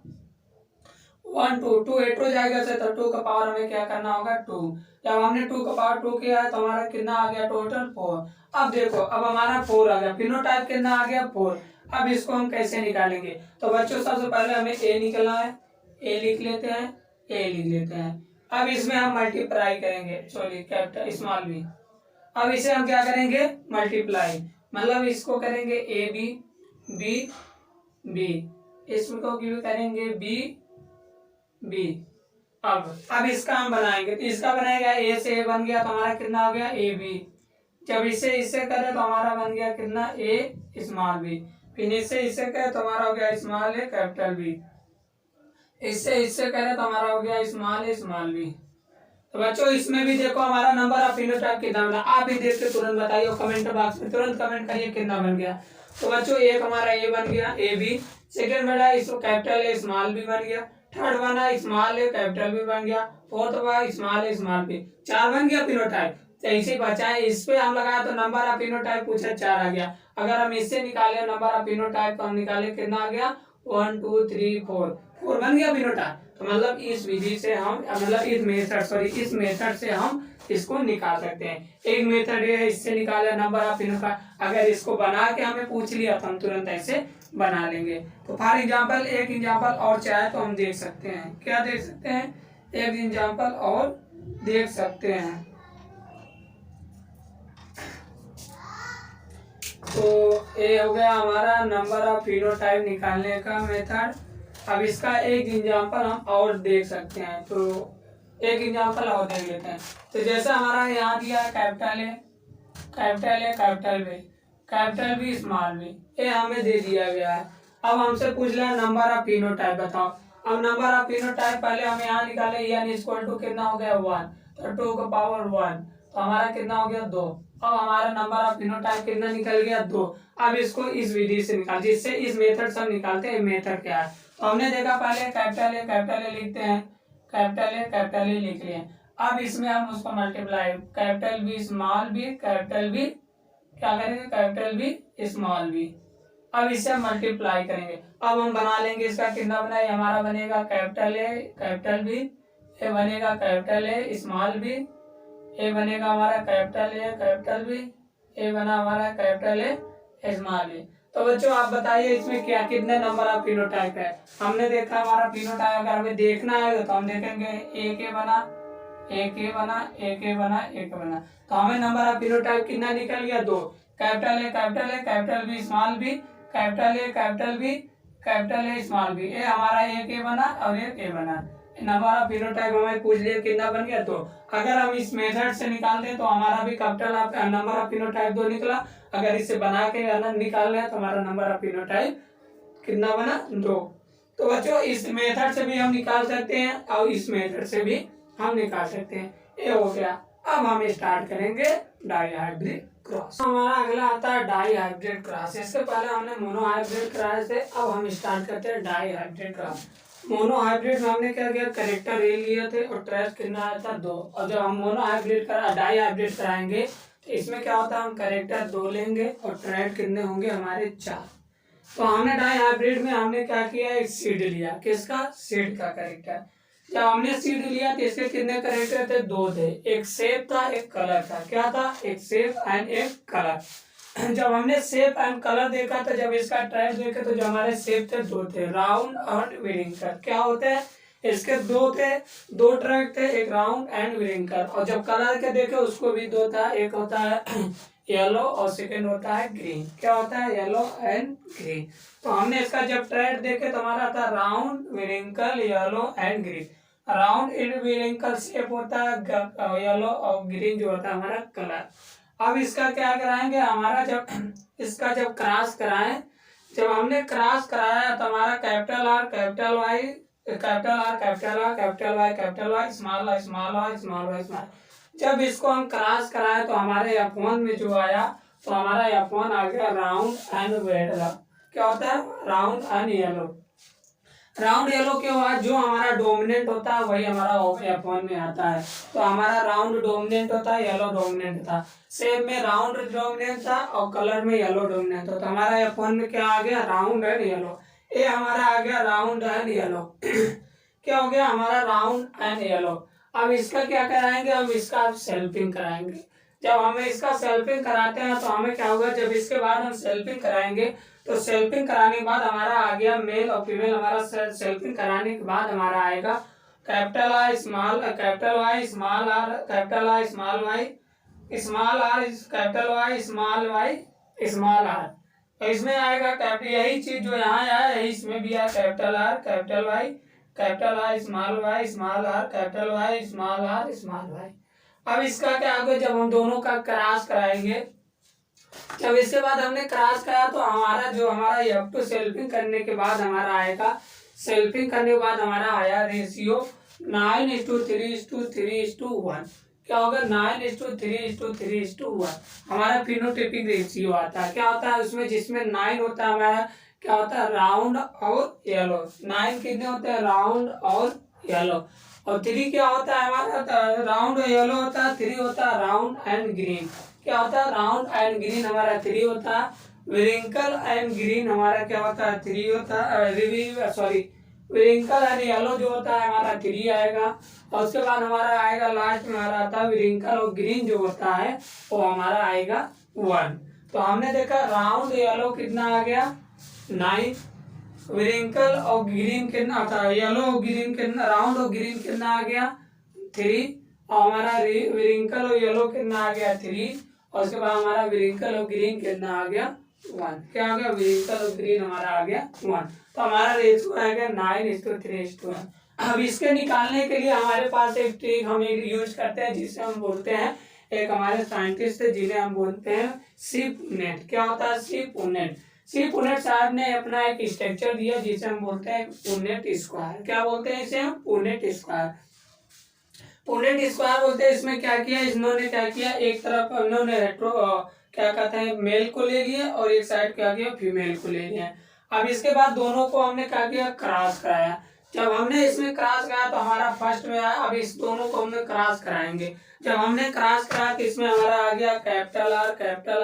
1 2 8 हो जाएगा से, तो 2 का पावर हमें क्या करना होगा 2। जब हमने 2 का पावर 2 किया है तो हमारा कितना आ गया टोटल 4। अब देखो अब हमारा 4 आ गया, फिनोटाइप कितना आ गया 4। अब इसको हम कैसे निकालेंगे, तो बच्चों सबसे पहले हमें ए निकलना है, ए लिख लेते हैं, ए लिख लेते हैं। अब इसमें हम मल्टीप्लाई करेंगे, सॉरी कैपिटल स्मॉल बी। अब इसे हम क्या करेंगे मल्टीप्लाई, मतलब इसको करेंगे ए बी बी बी, इसको भी करेंगे बी बी। अब इसका हम बनाएंगे, तो इसका बनाएगा ए से ए बन गया तो हमारा कितना हो गया ए बी। जब इससे करें तो हमारा बन गया कितना ए स्मॉल बी, फिर इससे करें तो हमारा हो गया स्मॉल ए कैपिटल बी, इससे करें तो हमारा हो गया स्मॉल बी। तो बच्चों इसमें भी देखो हमारा नंबर ऑफ फिनोटाइप कितना बना, आप भी देख के तुरंत बताइए कमेंट बॉक्स में, तुरंत कमेंट करिए कितना बन गया। तो बच्चों एक हमारा ए बन गया ए बी, सेकंड बना इसको कैपिटल ए स्मॉल बी बन गया, थर्ड बना स्मॉल ए कैपिटल बी बन गया, फोर्थ बना स्मॉल ए स्मॉल बी, 4 बन गया फिनोटाइप। तो ऐसे बचा है, इस पे हम लगाया तो नंबर ऑफ फिनोटाइप पूछा 4 आ गया। अगर हम इससे निकाले नंबर ऑफ फिनोटाइप तो हम निकाले कितना आ गया 1 2 3 4 बन गया फिनोटाइप। तो मतलब इस विधि से हम मतलब इस मेथड से हम इसको निकाल सकते हैं। एक मेथड ये है, इससे निकाले नंबर ऑफ फिनोटाइप। अगर इसको बना के हमें पूछ लिया तो हम तुरंत ऐसे बना लेंगे। तो फॉर एग्जांपल एक एग्जांपल और चाहे तो हम देख सकते हैं, क्या देख सकते हैं, एक एग्जांपल और देख सकते हैं। तो ये हो गया हमारा नंबर ऑफ फिनोटाइप निकालने का मेथड। अब इसका एक एग्जांपल हम और देख सकते हैं, तो एक एग्जांपल और देख लेते हैं। तो जैसे हमारा यहाँ दिया है capital A capital B small B, ये हमें दे दिया गया है। अब हमसे पूछ लिया नंबर ऑफ फिनोटाइप बताओ। अब नंबर ऑफ फिनोटाइप पहले हम यहाँ निकाले, n इक्वल टू कितना हो गया 1, तो 2 का पावर 1, तो हमारा कितना हो गया 2। अब हमारा नंबर ऑफ फिनोटाइप कितना निकल गया 2। अब इसको इस विधि से निकाल, जिससे इस मेथड से हम निकालते हैं। मेथड क्या है, तो हमने देखा पहले कैपिटल ए लिखते हैं, कैपिटल ए लिख लिए। अब इसमें हम उसको multiply capital B capital B क्या करेंगे कैपिटल बी स्मॉल बी। अब इसे हम मल्टीप्लाई करेंगे। अब हम बना लेंगे इसका कितना बना, हमारा बनेगा कैपिटल ए कैपिटल बी, ये बनेगा कैपिटल ए स्मॉल बी, ये बनेगा हमारा कैपिटल ए कैपिटल बी, ये बना हमारा कैपिटल ए स्मॉल बी। तो बच्चों आप बताइए इसमें क्या कितने नंबर ऑफ फिनोटाइप है। हमने देखा हमारा फिनोटाइप अगर हमें देखना है तो हम देखेंगे एक ए बना एक ए बना एक ए बना एक बना, तो हमें नंबर ऑफ फिनोटाइप कितना निकल गया 2। Capital A capital B small B, capital A capital A small B, ये हमारा एक ए बना और एक ए बना। नंबर ऑफ फिनोटाइप हमें पूछ लिया कितना बन गया 2। अगर हम इस मेथड से निकालते हैं तो हमारा भी कैपिटल नंबर ऑफ फिनोटाइप 2 निकला। अगर इसे बना के निकाल रहे हैं तो हमारा नंबर ऑफ फिनोटाइप कितना बना 2। तो बच्चों इस मेथड से भी हम निकाल सकते हैं और इस मेथड से भी हम निकाल सकते हैं। ये हो गया। अब हम स्टार्ट करेंगे डाइहाइब्रिड क्रॉस। हमारा अगला आता है डाइहाइब्रिड क्रॉस। इसके पहले हमने मोनोहाइब्रिड क्रॉस है, अब हम स्टार्ट करते हैं डाइहाइब्रिड क्रॉस। मोनोहाइब्रिड में हमने क्या किया, कैरेक्टर ए लिए थे और ट्रेस कितना आया था 2। और जब हम मोनोहाइब्रिड डाइहाइब्रिड कराएंगे तो इसमें क्या होता है, हम कैरेक्टर 2 लेंगे और ट्रेड कितने होंगे हमारे 4। तो हमने डाइहाइब्रिड में हमने क्या किया, एक सीड लिया, किसका, सीड का कैरेक्टर। जब हमने सीड लिया तो इसके कितने कैरेक्टर थे, 2 थे, एक शेप था एक कलर था। क्या था, एक शेप एंड एक कलर। जब हमने शेप एंड कलर देखा तो जब इसका ट्राइब देखे तो जो हमारे शेप थे 2 थे, राउंड और विरिंकल। क्या होते हैं, इसके 2 थे, 2 ट्रैक थे, एक राउंड एंड विरिंकल। और जब कलर के देखे उसको भी 2 था, एक होता है येलो और सेकंड होता है ग्रीन। क्या होता है? Yellow and green. तो हमने इसका जब ट्रेड देखे तो हमारा था round wrinkle yellow and green. Round wrinkle shape होता है येलो और ग्रीन जो होता है हमारा कलर। अब इसका क्या कराएंगे, हमारा जब इसका जब क्रॉस कराएं, जब हमने क्रॉस कराया तो हमारा capital R capital Y capital R capital R capital Y capital Y small Y small Y small Y small. जब इसको हम क्रॉस कराए तो हमारे F1 में जो आया तो हमारा F1 आ गया राउंड एंड रेड। क्या होता है? Round and yellow. Round yellow क्यों हुआ? जो हमारा डोमिनेंट होता है वही हमारा F1 में आता है। तो हमारा राउंड डोमिनेंट होता है, येलो डोमिनेंट था। शेप में राउंड डोमिनेंट था और कलर में येलो डोमिनेंट था। तो हमारा F1 में क्या आ गया? Round and yellow. ये हमारा आ गया राउंड एंड येलो। क्या हो गया? हमारा राउंड एंड येलो। अब इसका क्या कराएंगे? हम इसका सेल्फिंग कराएंगे। जब हमें इसका सेल्फिंग कराते हैं तो हमें क्या होगा? जब इसके बाद हम सेल्फिंग कराएंगे तो सेल्फिंग कराने के बाद हमारा आ गया मेल और फीमेल। हमारा सेल्फिंग कराने के बाद हमारा आएगा capital I small capital Y small R capital I small Y small R capital Y small R. तो इसमें आएगा कैपिटल, यही चीज जो यहाँ आया यही इसमें भी आया, capital R capital I small R capital Y small R small Y. अब इसका क्या होगा? जब हम दोनों का क्रॉस कराएंगे, जब इसके बाद हमने क्रॉस कराया तो हमारा जो हमारा F2 सेल्फिंग करने के बाद हमारा आएगा, सेल्फिंग करने के बाद हमारा आया रेशियो 9:3:3:1। क्या होगा? 9:3:3:1 हमारा फिनोटाइपिक रेशियो आता है। क्या होता है उसमें? जिसमें 9 होता है हमारा क्या होता है? राउंड और येलो। 9 कितने होते हैं? राउंड और येलो। और 3 क्या होता है हमारा? राउंड और येलो होता है। 3 होता है राउंड एंड ग्रीन। क्या होता है? राउंड एंड ग्रीन हमारा 3 होता है। विरिंकल एंड ग्रीन हमारा क्या होता है? 3 होता है। विरिंकल एंड येलो जो होता है हमारा 3 आएगा। और उसके बाद हमारा आएगा लास्ट में हमारा आता है विरिंकल और ग्रीन जो होता है वो हमारा आएगा 1। तो हमने देखा राउंड येलो कितना आ गया? 9। विरिंकल और ग्रीन कितना था? येलो और ग्रीन कितना? राउंड और ग्रीन कितना आ गया? 3। और हमारा विरिंकल और येलो कितना आ गया? 3। और उसके बाद हमारा विरिंकल और ग्रीन कितना आ गया? 1। क्या आ गया? विरिंकल और ग्रीन हमारा आ गया 1। तो हमारा रेशियो आ गया 9:3:1। अब इसके निकालने के लिए हमारे पास एक ट्रिक हम यूज करते हैं जिसे हम बोलते हैं, एक हमारे साइंटिस्ट है जिन्हें हम बोलते हैं सी पुन्नेट। क्या होता है? सी पुन्नेट। सी पुन्नेट साहब ने अपना एक स्ट्रक्चर दिया जिसे हम बोलते हैं पुन्नेट स्क्वायर। क्या बोलते हैं इसे? हम पुन्नेट स्क्वायर। पुन्नेट स्क्वायर बोलते हैं। इसमें क्या किया इन्होंने? क्या किया? एक तरफ इन्होंने क्या कहते हैं मेल को ले लिए और एक साइड क्या किया? फीमेल को ले लिया। अब इसके बाद दोनों को हमने क्या किया? क्रॉस कराया। जब हमने इसमें क्रॉस कराया तो हमारा फर्स्ट में आया। अब इस दोनों को हमने क्रॉस कराएंगे। जब हमने क्रॉस कराया तो इसमें हमारा आ गया capital R capital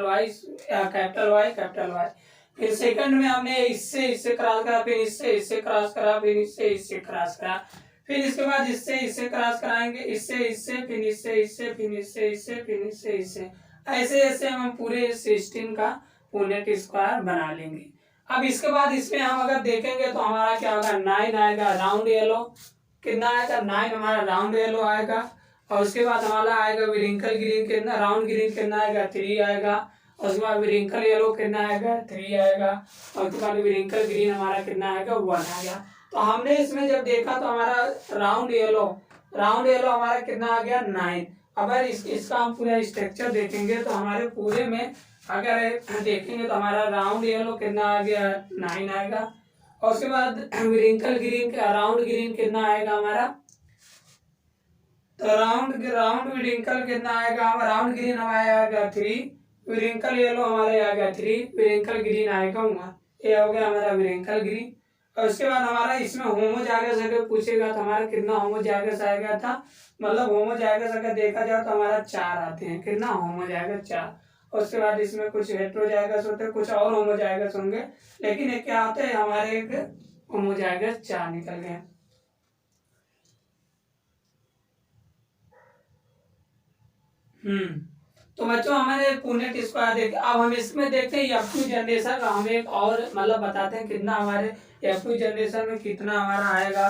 Y capital Y capital Y. फिर सेकंड में हमने इससे क्रॉस करा, फिर इससे क्रॉस करा, फिर इससे क्रॉस करा। फिर इसके बाद इससे क्रॉस कराएंगे, इससे फिर इससे फिर इससे ऐसे ऐसे हम पूरे सिस्टम का पुन्नेट स्क्वायर बना लेंगे। अब इसके बाद इसमें हम अगर देखेंगे तो हमारा क्या होगा? 9 आएगा राउंड येलो। कितना आएगा? 9 हमारा राउंड येलो आएगा। और उसके बाद हमारा आएगा विरिंकल ग्रीन कितना? राउंड ग्रीन कितना आएगा? 3 आएगा। और उसके बाद विरिंकल येलो कितना आएगा? 3 आएगा। और उसके बाद विरिंकल ग्रीन हमारा कितना आएगा? 1 आएगा। तो हमने इसमें जब देखा तो हमारा राउंड येलो हमारा कितना आ गया? 9। अगर इसका हम पूरा स्ट्रक्चर देखेंगे तो हमारे पूरे में अगर देखेंगे तो हमारा राउंड येलो कितना आ गया? 9 आएगा। और उसके बाद विरिंकल ग्रीन राउंड ग्रीन कितना आएगा हमारा? तो राउंड विरिंकल कितना आएगा? राउंड ग्रीन हमारा आएगा 3। विरिंकल येलो हमारे आ गया 3। विरिंकल ग्रीन आएगा 1। ये हो गया हमारा विरिंकल ग्रीन। और उसके बाद हमारा इसमें होमोजाइगस अगर पूछेगा तो हमारा कितना होमोजाइगस आएगा था? मतलब होमोजाइगस अगर देखा जाए तो हमारा 4 आते हैं। कितना? होमोजाइगस 4। और उसके बाद इसमें कुछ हेटेरोजाइगस होते हैं, कुछ और होमोजाइगस होंगे, लेकिन एक क्या होते हैं हमारे एक होमोजाइगस 4 निकल गए। तो बच्चों हमारे पुन्नेट स्क्वायर देखे। अब हम इसमें देखते हैं F2 जनरेशन का हम एक और मतलब बताते हैं कितना हमारे F2 जनरेशन में कितना हमारा आएगा।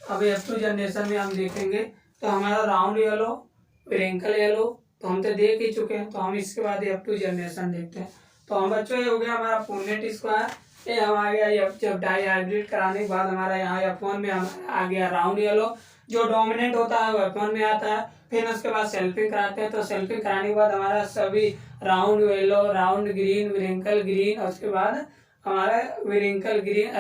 अब F2 जनरेशन में हम देखेंगे तो हमारा राउंड येलो, विरिंकल येलो, तो हम तो देख ही चुके हैं। तो हम इसके बाद F2 जनरेशन देखते हैं। तो हम बच्चों ये हो गया हमारा पुनेट स्क्वायर, ये हम आ गया जब डाई हाइब्रिड कराने के बाद हमारा यहाँ F1 में हमारा आ गया राउंड येलो, जो डोमिनेंट होता है वो F1 में आता है। फिर उसके बाद सेल्फिंग कराते हैं, तो सेल्फिंग कराने के बाद हमारा सभी round yellow, round green, wrinkle green, और उसके बाद हमारा विरिंकल ग्रीन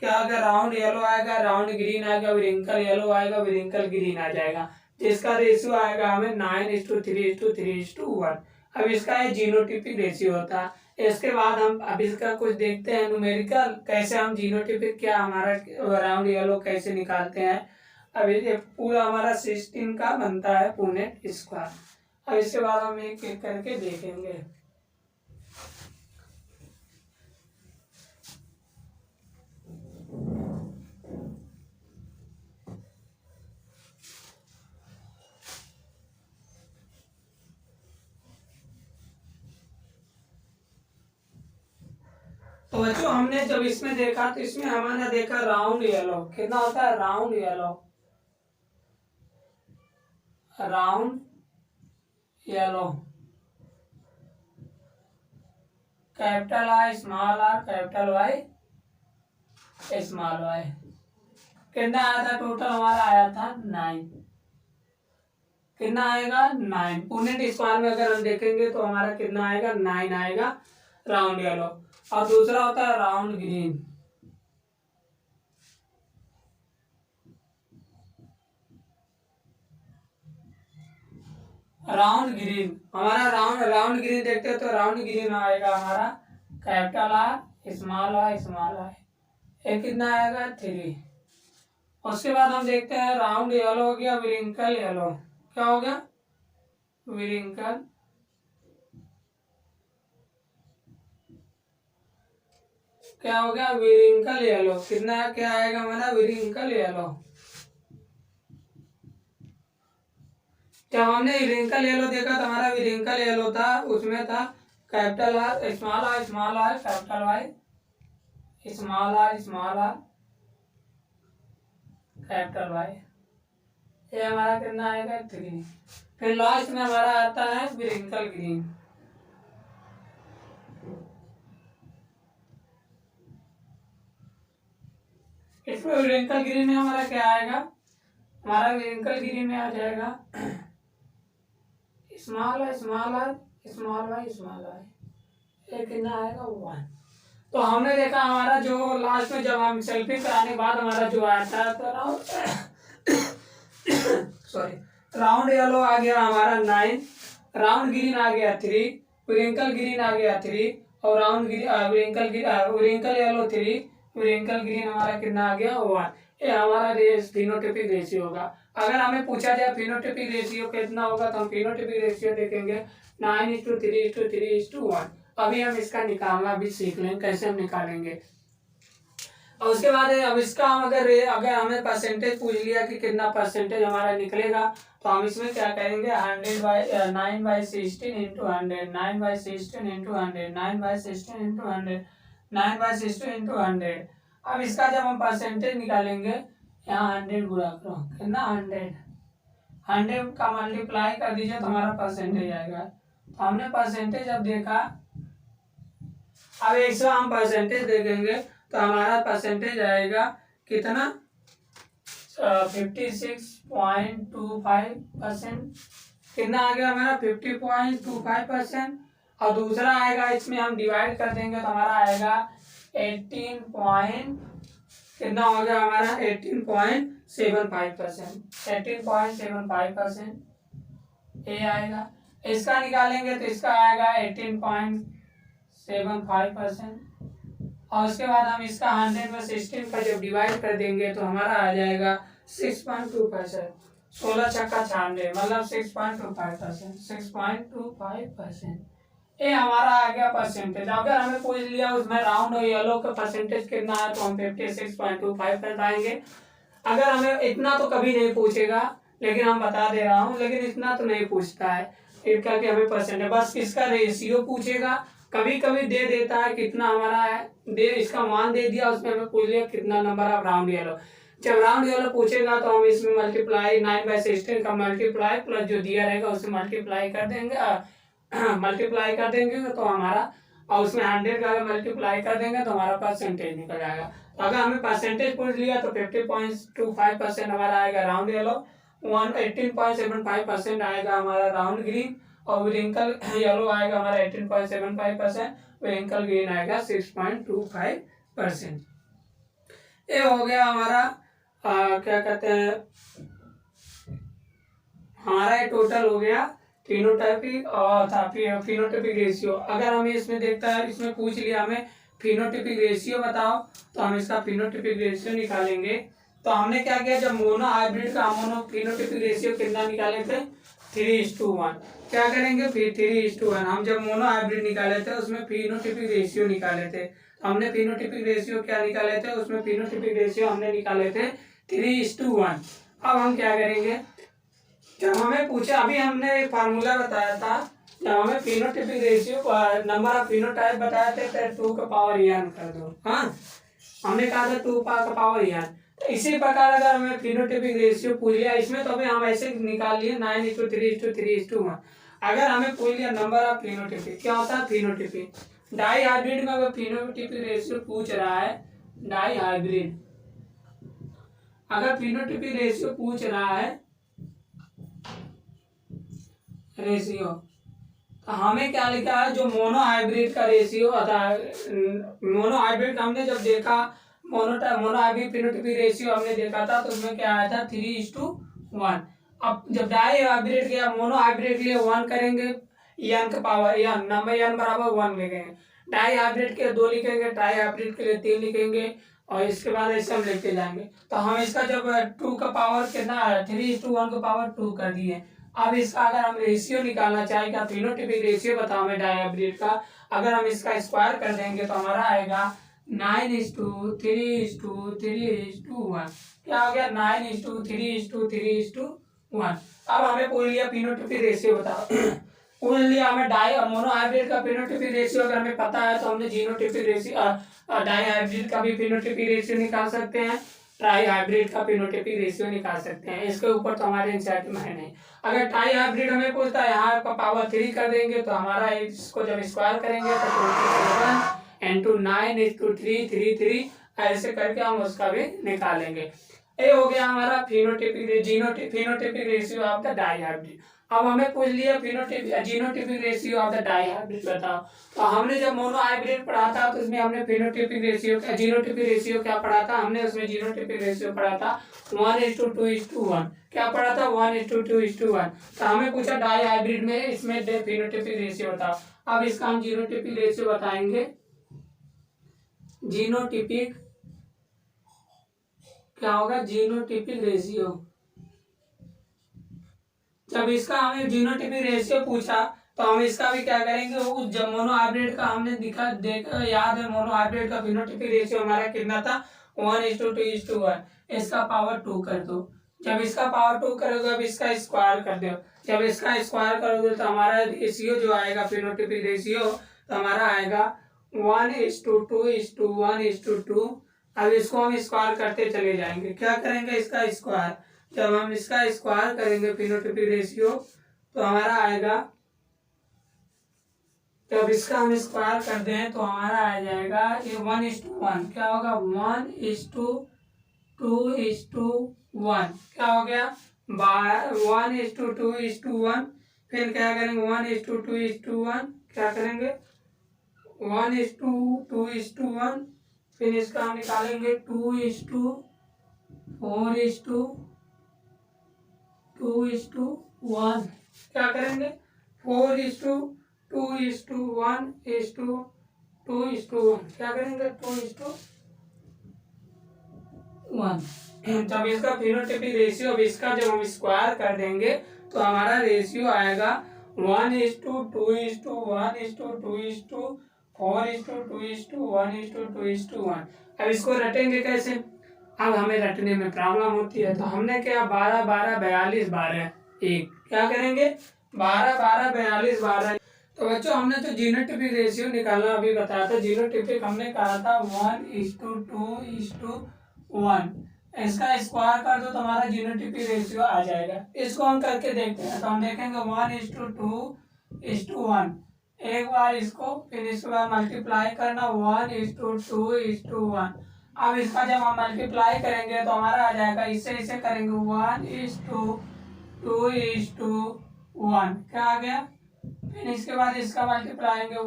क्या आएगा, राउंड येलो आएगा, राउंड ग्रीन आएगा, विरिंकल येलो आएगा, विरिंकल ग्रीन आ जाएगा, जिसका रेशियो आएगा हमें 9:3:3:1। अब इसका ये जीनोटिपिक रेशियो होता है। इसके बाद हम अब इसका कुछ देखते हैं न्यूमेरिकल, कैसे हम जीनोटिपिक क्या हमारा राउंड येलो कैसे निकालते हैं। अब ये पूरा हमारा 16 का बनता है पुनेट स्क्वायर। अब इसके बाद हम एक एक करके देखेंगे। तो बच्चों हमने जब इसमें देखा तो इसमें हमारा देखा राउंड येलो कितना होता है, round yellow, round yellow, capital I small R, capital Y small Y. कितना आया था टोटल, हमारा आया था 9। कितना आएगा 9। पुनेट स्क्वायर में अगर हम देखेंगे तो हमारा कितना आएगा 9 आएगा राउंड येलो। और दूसरा होता है राउंड ग्रीन, राउंड ग्रीन हमारा राउंड ग्रीन देखते हैं तो राउंड ग्रीन आएगा हमारा capital R small I small I, ये कितना आएगा 3। उसके बाद हम देखते हैं राउंड येलो हो गया, विरिंकल येलो, क्या हो गया विरिंकल, क्या हो गया विरिंकल येलो, कितना क्या आएगा हमारा विरिंकल येलो। जब हमने विरिंकल येलो देखा तो हमारा विरिंकल येलो था, उसमें था capital R small R small R, capital Y small R small R, capital Y, ये हमारा कितना आएगा 3। फिर लास्ट में हमारा आता है विरिंकल ग्रीन, इसमें विरिंकल ग्रीन में हमारा क्या आएगा, हमारा विरिंकल ग्रीन में आ जाएगा small R small R small Y small I, ये कितना आएगा 1। तो हमने देखा हमारा जो लास्ट में जब हम सेल्फिंग कराने के बाद हमारा जो आया था तो राउंड येलो आ गया हमारा 9, राउंड ग्रीन आ गया 3, विरिंकल ग्रीन आ गया 3, और राउंड विरिंकल येलो 3, विरिंकल ग्रीन हमारा कितना आ गया 1। ये हमारा फिनोटाइपिक रेशियो होगा। अगर हमें पूछा जाए फिनोटाइपिक रेशियो कितना होगा तो हम फिनोटाइपिक रेशियो देखेंगे 9:3:3:1। अभी हम इसका निकालना भी सीख लेंगे कैसे हम निकालेंगे। और उसके बाद अब इसका हम अगर हमें परसेंटेज पूछ लिया कि कितना परसेंटेज हमारा निकलेगा तो हम इसमें क्या करेंगे 9/16 इंटू 100, 9/16 इंटू 100, 9/16 इंटू 100, 9/16 इंटू 100। अब इसका जब हम परसेंटेज निकालेंगे यहाँ 100 गुणा करो, कितना 100 का मल्टीप्लाई कर दीजिए तो हमारा परसेंटेज आएगा। तो हमने परसेंटेज अब देखा, अब इसका हम परसेंटेज देखेंगे तो हमारा परसेंटेज आएगा कितना 56.25%। कितना आ गया हमारा 50.25%। और दूसरा आएगा इसमें हम डिवाइड कर देंगे तो हमारा आएगा 18 कितना हो गया हमारा 18.75%, 18.75% ये आएगा। इसका निकालेंगे तो इसका आएगा 18.75%। और उसके बाद हम इसका 100 में 16 का जब डिवाइड कर देंगे तो हमारा आ जाएगा 6.2%, 16 छक्का 96 मतलब 6.25%, 6.25%। ये हमारा आ गया परसेंटेज। अगर हमें पूछ लिया उसमें राउंड और येलो का परसेंटेज कितना है तो हम 56.25 कर पाएंगे। अगर हमें इतना तो कभी नहीं पूछेगा, लेकिन हम बता दे रहा हूँ, लेकिन इतना तो नहीं पूछता है करके हमें परसेंटेज, बस इसका रेशियो पूछेगा। कभी कभी दे देता है कितना हमारा है, इसका मान दे दिया, उसमें हमें पूछ लिया कितना नंबर ऑफ राउंड येलो। जब राउंड वाला पूछेगा तो हम इसमें मल्टीप्लाई 9/16 का मल्टीप्लाई प्लस जो दिया रहेगा उसे मल्टीप्लाई कर देंगे मल्टीप्लाई कर देंगे तो हमारा, और उसमें 100 का मल्टीप्लाई कर देंगे तो हमारा परसेंटेज निकल जाएगा। तो अगर हमें परसेंटेज पूछ लिया तो 50.25% हमारा आएगा राउंड येलो, 18.75% आएगा हमारा राउंड ग्रीन, और विरिंकल येलो आएगा हमारा 18.75%, विरिंकल ग्रीन आएगा 6.25%। ये हो गया हमारा क्या कहते हैं, हमारा ये टोटल हो गया फिनोटाइपिक और फिनोटाइपिक रेशियो। अगर हमें इसमें देखता है, इसमें पूछ लिया हमें फिनोटाइपिक रेशियो बताओ, तो हम इसका फिनोटाइपिक रेशियो निकालेंगे। तो हमने क्या किया, जब मोनो हाइब्रिड का मोनो फिनोटाइपिक रेशियो कितना निकाले थे, 3:1। क्या करेंगे फिर 3:1, हम जब मोनो हाइब्रिड निकाले थे उसमें फिनोटाइपिक रेशियो निकाले थे। हमने फिनोटाइपिक रेशियो क्या निकाले थे, उसमें फिनोटाइपिक रेशियो हमने निकाले थे 3:1। अब हम क्या करेंगे, जब हमें पूछा, अभी हमने एक फार्मूला बताया था, जब हमें phenotypic ratio number of phenotype बताया थे तो 2 का पावर n कर दो। हाँ, हमने कहा था 2 का पावर n। तो इसी प्रकार अगर हमें फिनोटाइपिक रेशियो पूछ लिया, इसमें तो अभी हम ऐसे निकाल लिए 9:3:3:1। अगर हमें पूछ लिया नंबर ऑफ फिनोटाइपिक, क्या होता है फिनोटाइपिक, डाई हाइब्रिड में अगर फिनोटाइपिक रेशियो पूछ रहा है, डाई हाइब्रिड अगर फिनोटाइपिक रेशियो पूछ रहा है, रेशियो, तो हमें क्या लिखा है, जो मोनो हाइब्रिड का रेशियो आता है, मोनो हाइब्रिड का हमने जब देखा, मोनो हाइब्रिड फिनोटाइपिक रेशियो हमने देखा था, तो उसमें क्या आया था 3:1। अब जब डाई हाइब्रिड के या मोनो हाइब्रिड के लिए 1 करेंगे, n का पावर n, नंबर n बराबर 1 लिखेंगे। डाई हाइब्रिड के 2 लिखेंगे, ट्राई हाइब्रिड के लिए 3 लिखेंगे, और इसके बाद ऐसे हम लिखते जाएंगे। तो हम इसका जब 2 का पावर कितना है, 3:1 का पावर 2 कर दिए। अब इसका अगर हम रेशियो निकालना चाहें, क्या फिनोटाइपिक रेशियो बताओ हमें डाई हाइब्रिड का, अगर हम इसका स्क्वायर कर देंगे तो हमारा आएगा 9:3:3:1। क्या हो गया, 9:3:3:1। अब हमें पूछ लिया फिनोटाइपिक रेशियो बताओ पूछ लिया हमें डाई और मोनो हाइब्रिड का फिनोटाइपिक रेशियो अगर हमें पता है, तो हमने जीनोटाइपिक रेशियो, डाई हाइब्रिड का भी फिनोटाइपिक रेशियो निकाल सकते हैं, ट्राई हाइब्रिड का फिनोटाइपिक रेशियो निकाल सकते हैं। इसके ऊपर तो हमारे एनसीईआरटी में है नहीं। अगर ट्राई हाइब्रिड हमें पूछता है, यहाँ का पावर 3 कर देंगे तो हमारा इसको जब स्क्वायर करेंगे तो 27 × 9:3:3:3 ऐसे करके हम उसका भी निकालेंगे। ये हो गया हमारा phenotypic ratio of the dihybrid. अब हमें पूछ लिया genotypic ratio of the dihybrid बताओ। तो हमने जब मोनो हाइब्रिड पढ़ा था तो उसमें हमने जीनोटाइपिक रेशियो क्या पढ़ा था, हमने उसमें जीनोटाइपिक रेशियो पढ़ा था 1:2:1। क्या पढ़ा था, 1:2:1। तो हमें पूछा डाई हाइब्रिड में इसमें फिनोटाइपिक रेशियो बताओ। अब इसका हम जीनोटाइपिक रेशियो बताएंगे। जीनोटाइपिक क्या होगा, जीनोटाइपिक रेशियो, जब इसका हमें जीनोटाइपिक रेशियो पूछा तो हम इसका भी क्या करेंगे, उस जब मोनो हाइब्रिड का हमने देखा याद है, मोनो हाइब्रिड का फिनोटाइपिक रेशियो हमारा कितना था, 1:2:1। इसका पावर 2 कर दो। जब इसका पावर 2 करोगे, अब इसका स्क्वायर कर दो। जब इसका स्क्वायर करोगे तो हमारा रेशियो जो आएगा फिनोटाइपिक रेशियो, तो हमारा आएगा 1:2:1:2। अब इसको हम स्क्वायर करते चले जाएंगे। क्या करेंगे, इसका स्क्वायर, जब हम इसका स्क्वायर करेंगे फिनोटाइपिक रेशियो तो हमारा आएगा, जब इसका हम स्क्वायर कर दें तो हमारा आ जाएगा ये 1:1। क्या होगा, 1:2:1। क्या हो गया, 1:2:1। फिर क्या करेंगे, 1:2:1। क्या करेंगे, 1:2:1। फिर इसका हम निकालेंगे 2:4:2:1। क्या करेंगे, 4:2:1:2:1। क्या करेंगे, 2:1। जब इसका फिनोटाइपिक रेशियो, अब इसका जब हम स्क्वायर कर देंगे तो हमारा रेशियो आएगा 1:2:2:4:2:1:2:1। अब इसको रटेंगे कैसे, अब हमें रटने में प्रॉब्लम होती है, तो हमने क्या 12 12 42 12 1। क्या करेंगे, 12 12 42 12। तो बच्चों हमने तो जीनोटाइपिक रेशियो निकालना अभी बताया था। जीनोटाइपिक हमने कहा था 1:2:1। इसका स्क्वायर कर दो तो हमारा जीनोटिपिक रेशियो आ जाएगा। इसको हम करके देखते हैं, तो हम देखेंगे 1:2:1। एक बार इसको, फिर इसके बाद मल्टीप्लाई करना 1:2:1। अब इसका जब हम मल्टीप्लाई करेंगे तो हमारा आ जाएगा, इससे इसे करेंगे 1:2:1, क्या आ गया। फिर इसके बाद इसका मल्टीप्लाई करेंगे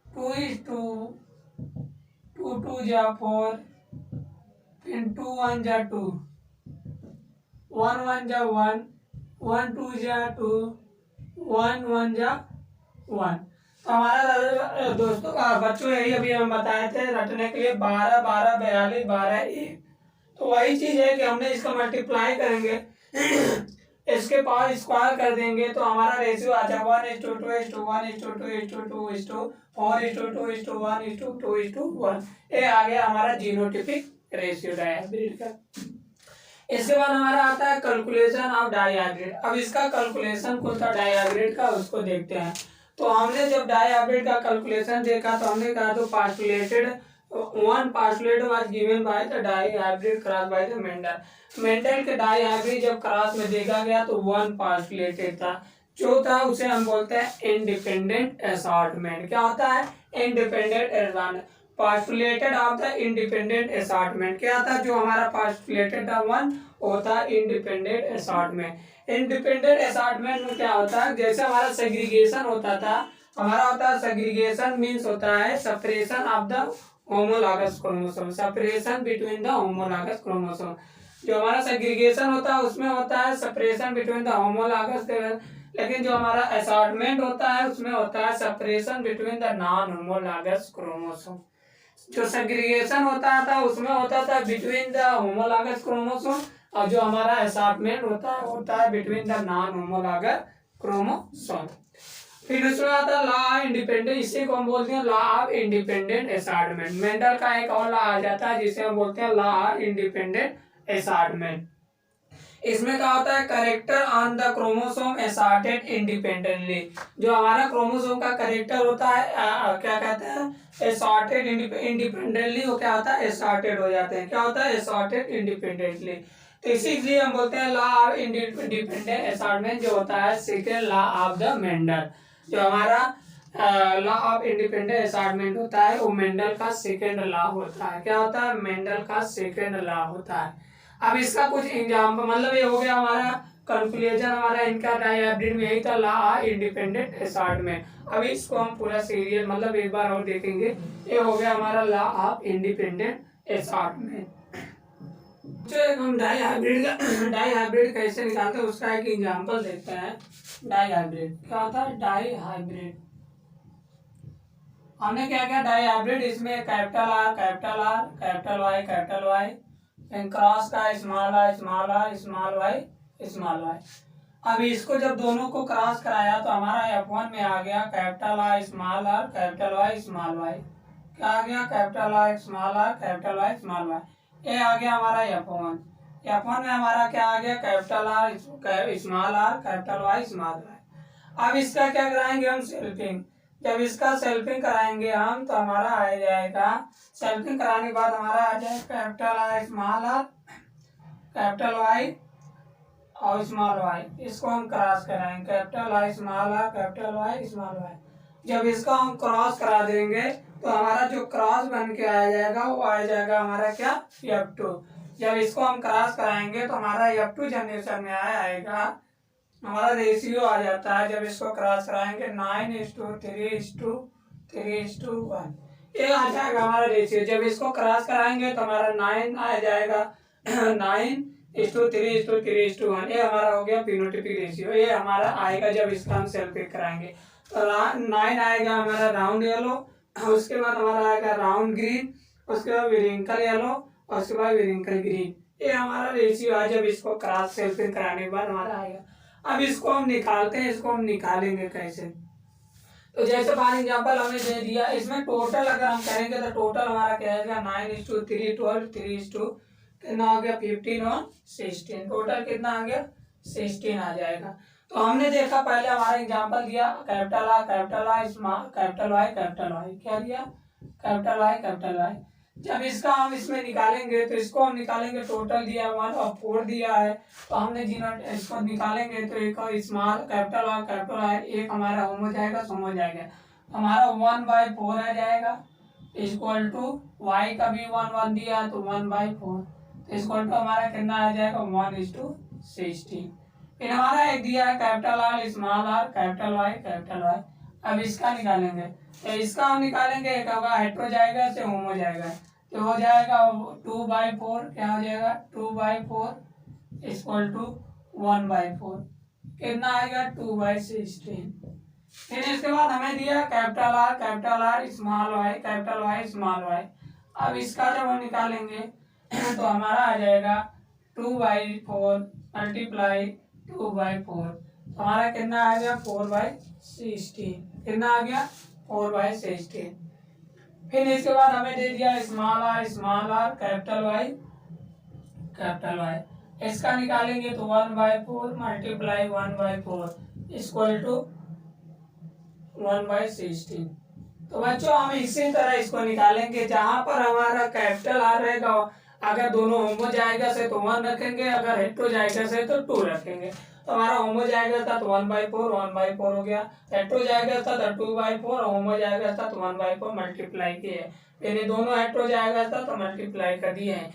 2:2 फिर 2 1 जा 2, 1 1 जा 1, 1 2 जा 2, 1 1 जा 1। तो हमारा दोस्तों बच्चों यही अभी हम बताए थे रटने के लिए 12 12 42 12 1। तो वही चीज है कि हमने इसका मल्टीप्लाई करेंगे इसके पावर स्क्वायर कर देंगे तो हमारा रेशियो आ जाए 1:2:1:2:2:4:2:1:1:2:1। ये आ गया हमारा जीनोटिपिक रेशियो डायहाइब्रिड का। इसके बाद हमारा आता है कैलकुलेशन ऑफ डायहाइब्रिड। अब इसका कैलकुलेशन कौन सा डायहाइब्रिड का उसको देखते हैं। तो हमने जब डायहाइब्रिड का कैलकुलेशन देखा तो हमने कहा तो one postulate was given by the dihybrid cross by the Mendel। Mendel के डायहाइब्रिड जब क्रॉस में देखा गया तो वन पास्टुलेटेड था, जो था उसे हम बोलते हैं इंडिपेंडेंट असॉर्टमेंट। क्या होता है? Independent assortment. Postulated of the independent assortment क्या था? जो हमारा पास्टुलेटेड था वन होता इंडिपेंडेंट असॉर्टमेंट। इंडिपेंडेंट असॉर्टमेंट में क्या होता है, जैसे हमारा सेग्रीगेशन होता था, हमारा होता है सेग्रीगेशन मीन्स होता है separation of the homologous chromosome, separation between the homologous chromosome. जो हमारा सेग्रीगेशन होता है उसमें होता है सेपरेशन बिटवीन द होमोलॉगस, लेकिन जो हमारा असॉर्टमेंट होता है उसमें होता है separation between the non homologous chromosome. जो सेग्रीगेशन होता था उसमें होता था बिटवीन द होमोलॉगस क्रोमोसोम, और जो हमारा असॉर्टमेंट होता है between the non homologous chromosome. फिर दूसरा आता है लॉ इंडिपेंडेंट, इसी को हम बोलते हैं law of independent assortment. Mendel का एक और लॉ आ जाता है जिसे हम बोलते हैं लॉ ऑफ इंडिपेंडेंट असॉर्टमेंट। इसमें क्या होता है, character on the chromosome assorted independently. जो हमारा क्रोमोसोम का करेक्टर होता है क्या कहते हैं, असॉर्टेड इंडिपेंडेंटली, वो क्या होता है, असॉर्टेड हो जाते हैं। क्या होता है, असॉर्टेड इंडिपेंडेंटली। तो इसीलिए हम बोलते हैं लॉ ऑफ इंडिपेंडेंट असॉर्टमेंट जो होता है second law of the Mendel. जो हमारा लॉ ऑफ इंडिपेंडेंट असॉर्टमेंट होता है वो मेंडल का सेकेंड लॉ होता है। क्या होता है, मेंडल का सेकेंड लॉ होता है। अब इसका कुछ एग्जाम्पल, मतलब ये हो गया हमारा कंक्लूजन, हमारा इनका डायहाइब्रिड में यही था लॉ ऑफ इंडिपेंडेंट असॉर्टमेंट। अब इसको हम पूरा सीरियल मतलब एक बार और देखेंगे। ये हो गया हमारा लॉ ऑफ इंडिपेंडेंट असॉर्टमेंट। हम डायहाइब्रिड कैसे निकालते हैं उसका एक एग्जाम्पल देखते हैं। डायहाइब्रिड क्या होता है, डायहाइब्रिड हमने क्या किया, डायहाइब्रिड इसमें capital R capital R capital Y cross का small R small R small Y small Y. अब इसको जब दोनों को क्रॉस कराया तो हमारा F1 में आ गया capital R capital Y small Y. क्या आ गया, capital R capital Y small Y. ये आ गया हमारा F1 में हमारा क्या आ गया, capital R capital Y small Y. अब इसका क्या कराएंगे हम, सेल्फिंग। जब इसका सेल्फिंग कराएंगे हम तो हमारा आ जाएगा, सेल्फिंग कराने के बाद हमारा आ जाएगा कैपिटल आर कैपिटल वाई और स्मॉल वाई। इसको हम क्रॉस कराएंगे capital R capital Y small Y. जब इसको हम क्रॉस करा देंगे तो हमारा जो क्रॉस बन के आ जाएगा वो आ जाएगा हमारा क्या, F2। जब इसको हम क्रॉस कराएंगे तो हमारा F2 जनरेशन में आएगा, हमारा रेशियो आ जाता है। जब इसको क्रॉस कराएंगे 9:3:3:1 ये आ जाएगा हमारा रेशियो। जब इसको क्रॉस कराएंगे तो हमारा 9 आ जाएगा 9:3:3:1 ये हमारा हो गया फिनोटाइपिक रेशियो। ये हमारा आएगा जब इसका हम सेल्फिंग कराएंगे तो 9 आएगा हमारा राउंड येलो, उसके बाद हमारा आएगा राउंड ग्रीन, उसके बाद विरिंकल येलो और उसके बाद विरिंकल ग्रीन। ये हमारा रेशियो है जब इसको क्रॉस सेल्फिंग कराने के बाद हमारा आएगा। अब इसको हम निकालते हैं, इसको हम निकालेंगे कैसे, तो जैसे फॉर एग्जांपल हमें दे दिया, इसमें टोटल अगर हम करेंगे तो टोटल हमारा क्या आएगा 9:3:12 3:2 कितना आ गया 15 और 16, टोटल कितना आ गया 16 आ जाएगा। तो हमने देखा पहले हमारा एग्जांपल दिया कैपिटल आर कैपिटल वाई क्या दिया, कैपिटल वाई जब इसका हम इसमें निकालेंगे तो इसको हम निकालेंगे, टोटल दिया है 1 और 4 दिया है, तो हमने इसको निकालेंगे तो एक स्मॉल कैपिटल और एक हमारा होम हो जाएगा, सम हो जाएगा, हमारा 1/4 आ जाएगा इक्वल टू वाई का भी 1 दिया तो 1/4, तो इक्वल टू हमारा कितना आ जाएगा 1:16। फिर हमारा एक दिया है capital R small R capital Y. अब इसका निकालेंगे, तो इसका हम निकालेंगे, एक होगा हेट्रो जाएगा से होम हो जाएगा, तो हो जाएगा 2/4, क्या हो जाएगा 2/4 इक्वल टू 1/4, कितना आएगा 2/16। फिर इसके बाद हमें दिया कैपिटल आर स्मॉल वाई। अब इसका जब हम निकालेंगे तो हमारा आ जाएगा 2/4 मल्टीप्लाई 2/4, हमारा कितना आ गया 4/16, कितना आ गया 4/16। फिर इसके बाद हमें दे दिया स्मॉल आर कैपिटल वाई, इसका निकालेंगे तो 1/4 मल्टीप्लाई 1/4 इक्वल टू 1/16। तो बच्चों हम इसी तरह इसको निकालेंगे, जहां पर हमारा कैपिटल आर रहेगा, अगर दोनों होमो जाएगा से तो 1 रखेंगे, अगर हेट्रो जाएगा से तो 2 रखेंगे। तो हमारा होमो जाएगा था तो 1/4 हो गया, हेट्रो जाएगा था तो 2/4, होमो जाएगा था तो 1/4 मल्टीप्लाई किए, फिर दोनों हेट्रो जाएगा था तो मल्टीप्लाई कर दिए हैं।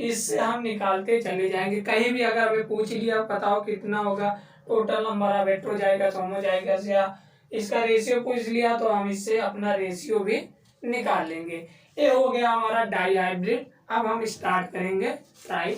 इससे हम निकालते चले जाएंगे, कहीं भी अगर हमें पूछ लिया बताओ कितना होगा टोटल नंबर, अब हेट्रो जाएगा तो होमो जाएगा, या इसका रेशियो पूछ लिया तो हम इससे अपना रेशियो भी निकाल लेंगे। ये हो गया हमारा डाई हाइब्रिड। अब हम स्टार्ट करेंगे ट्राई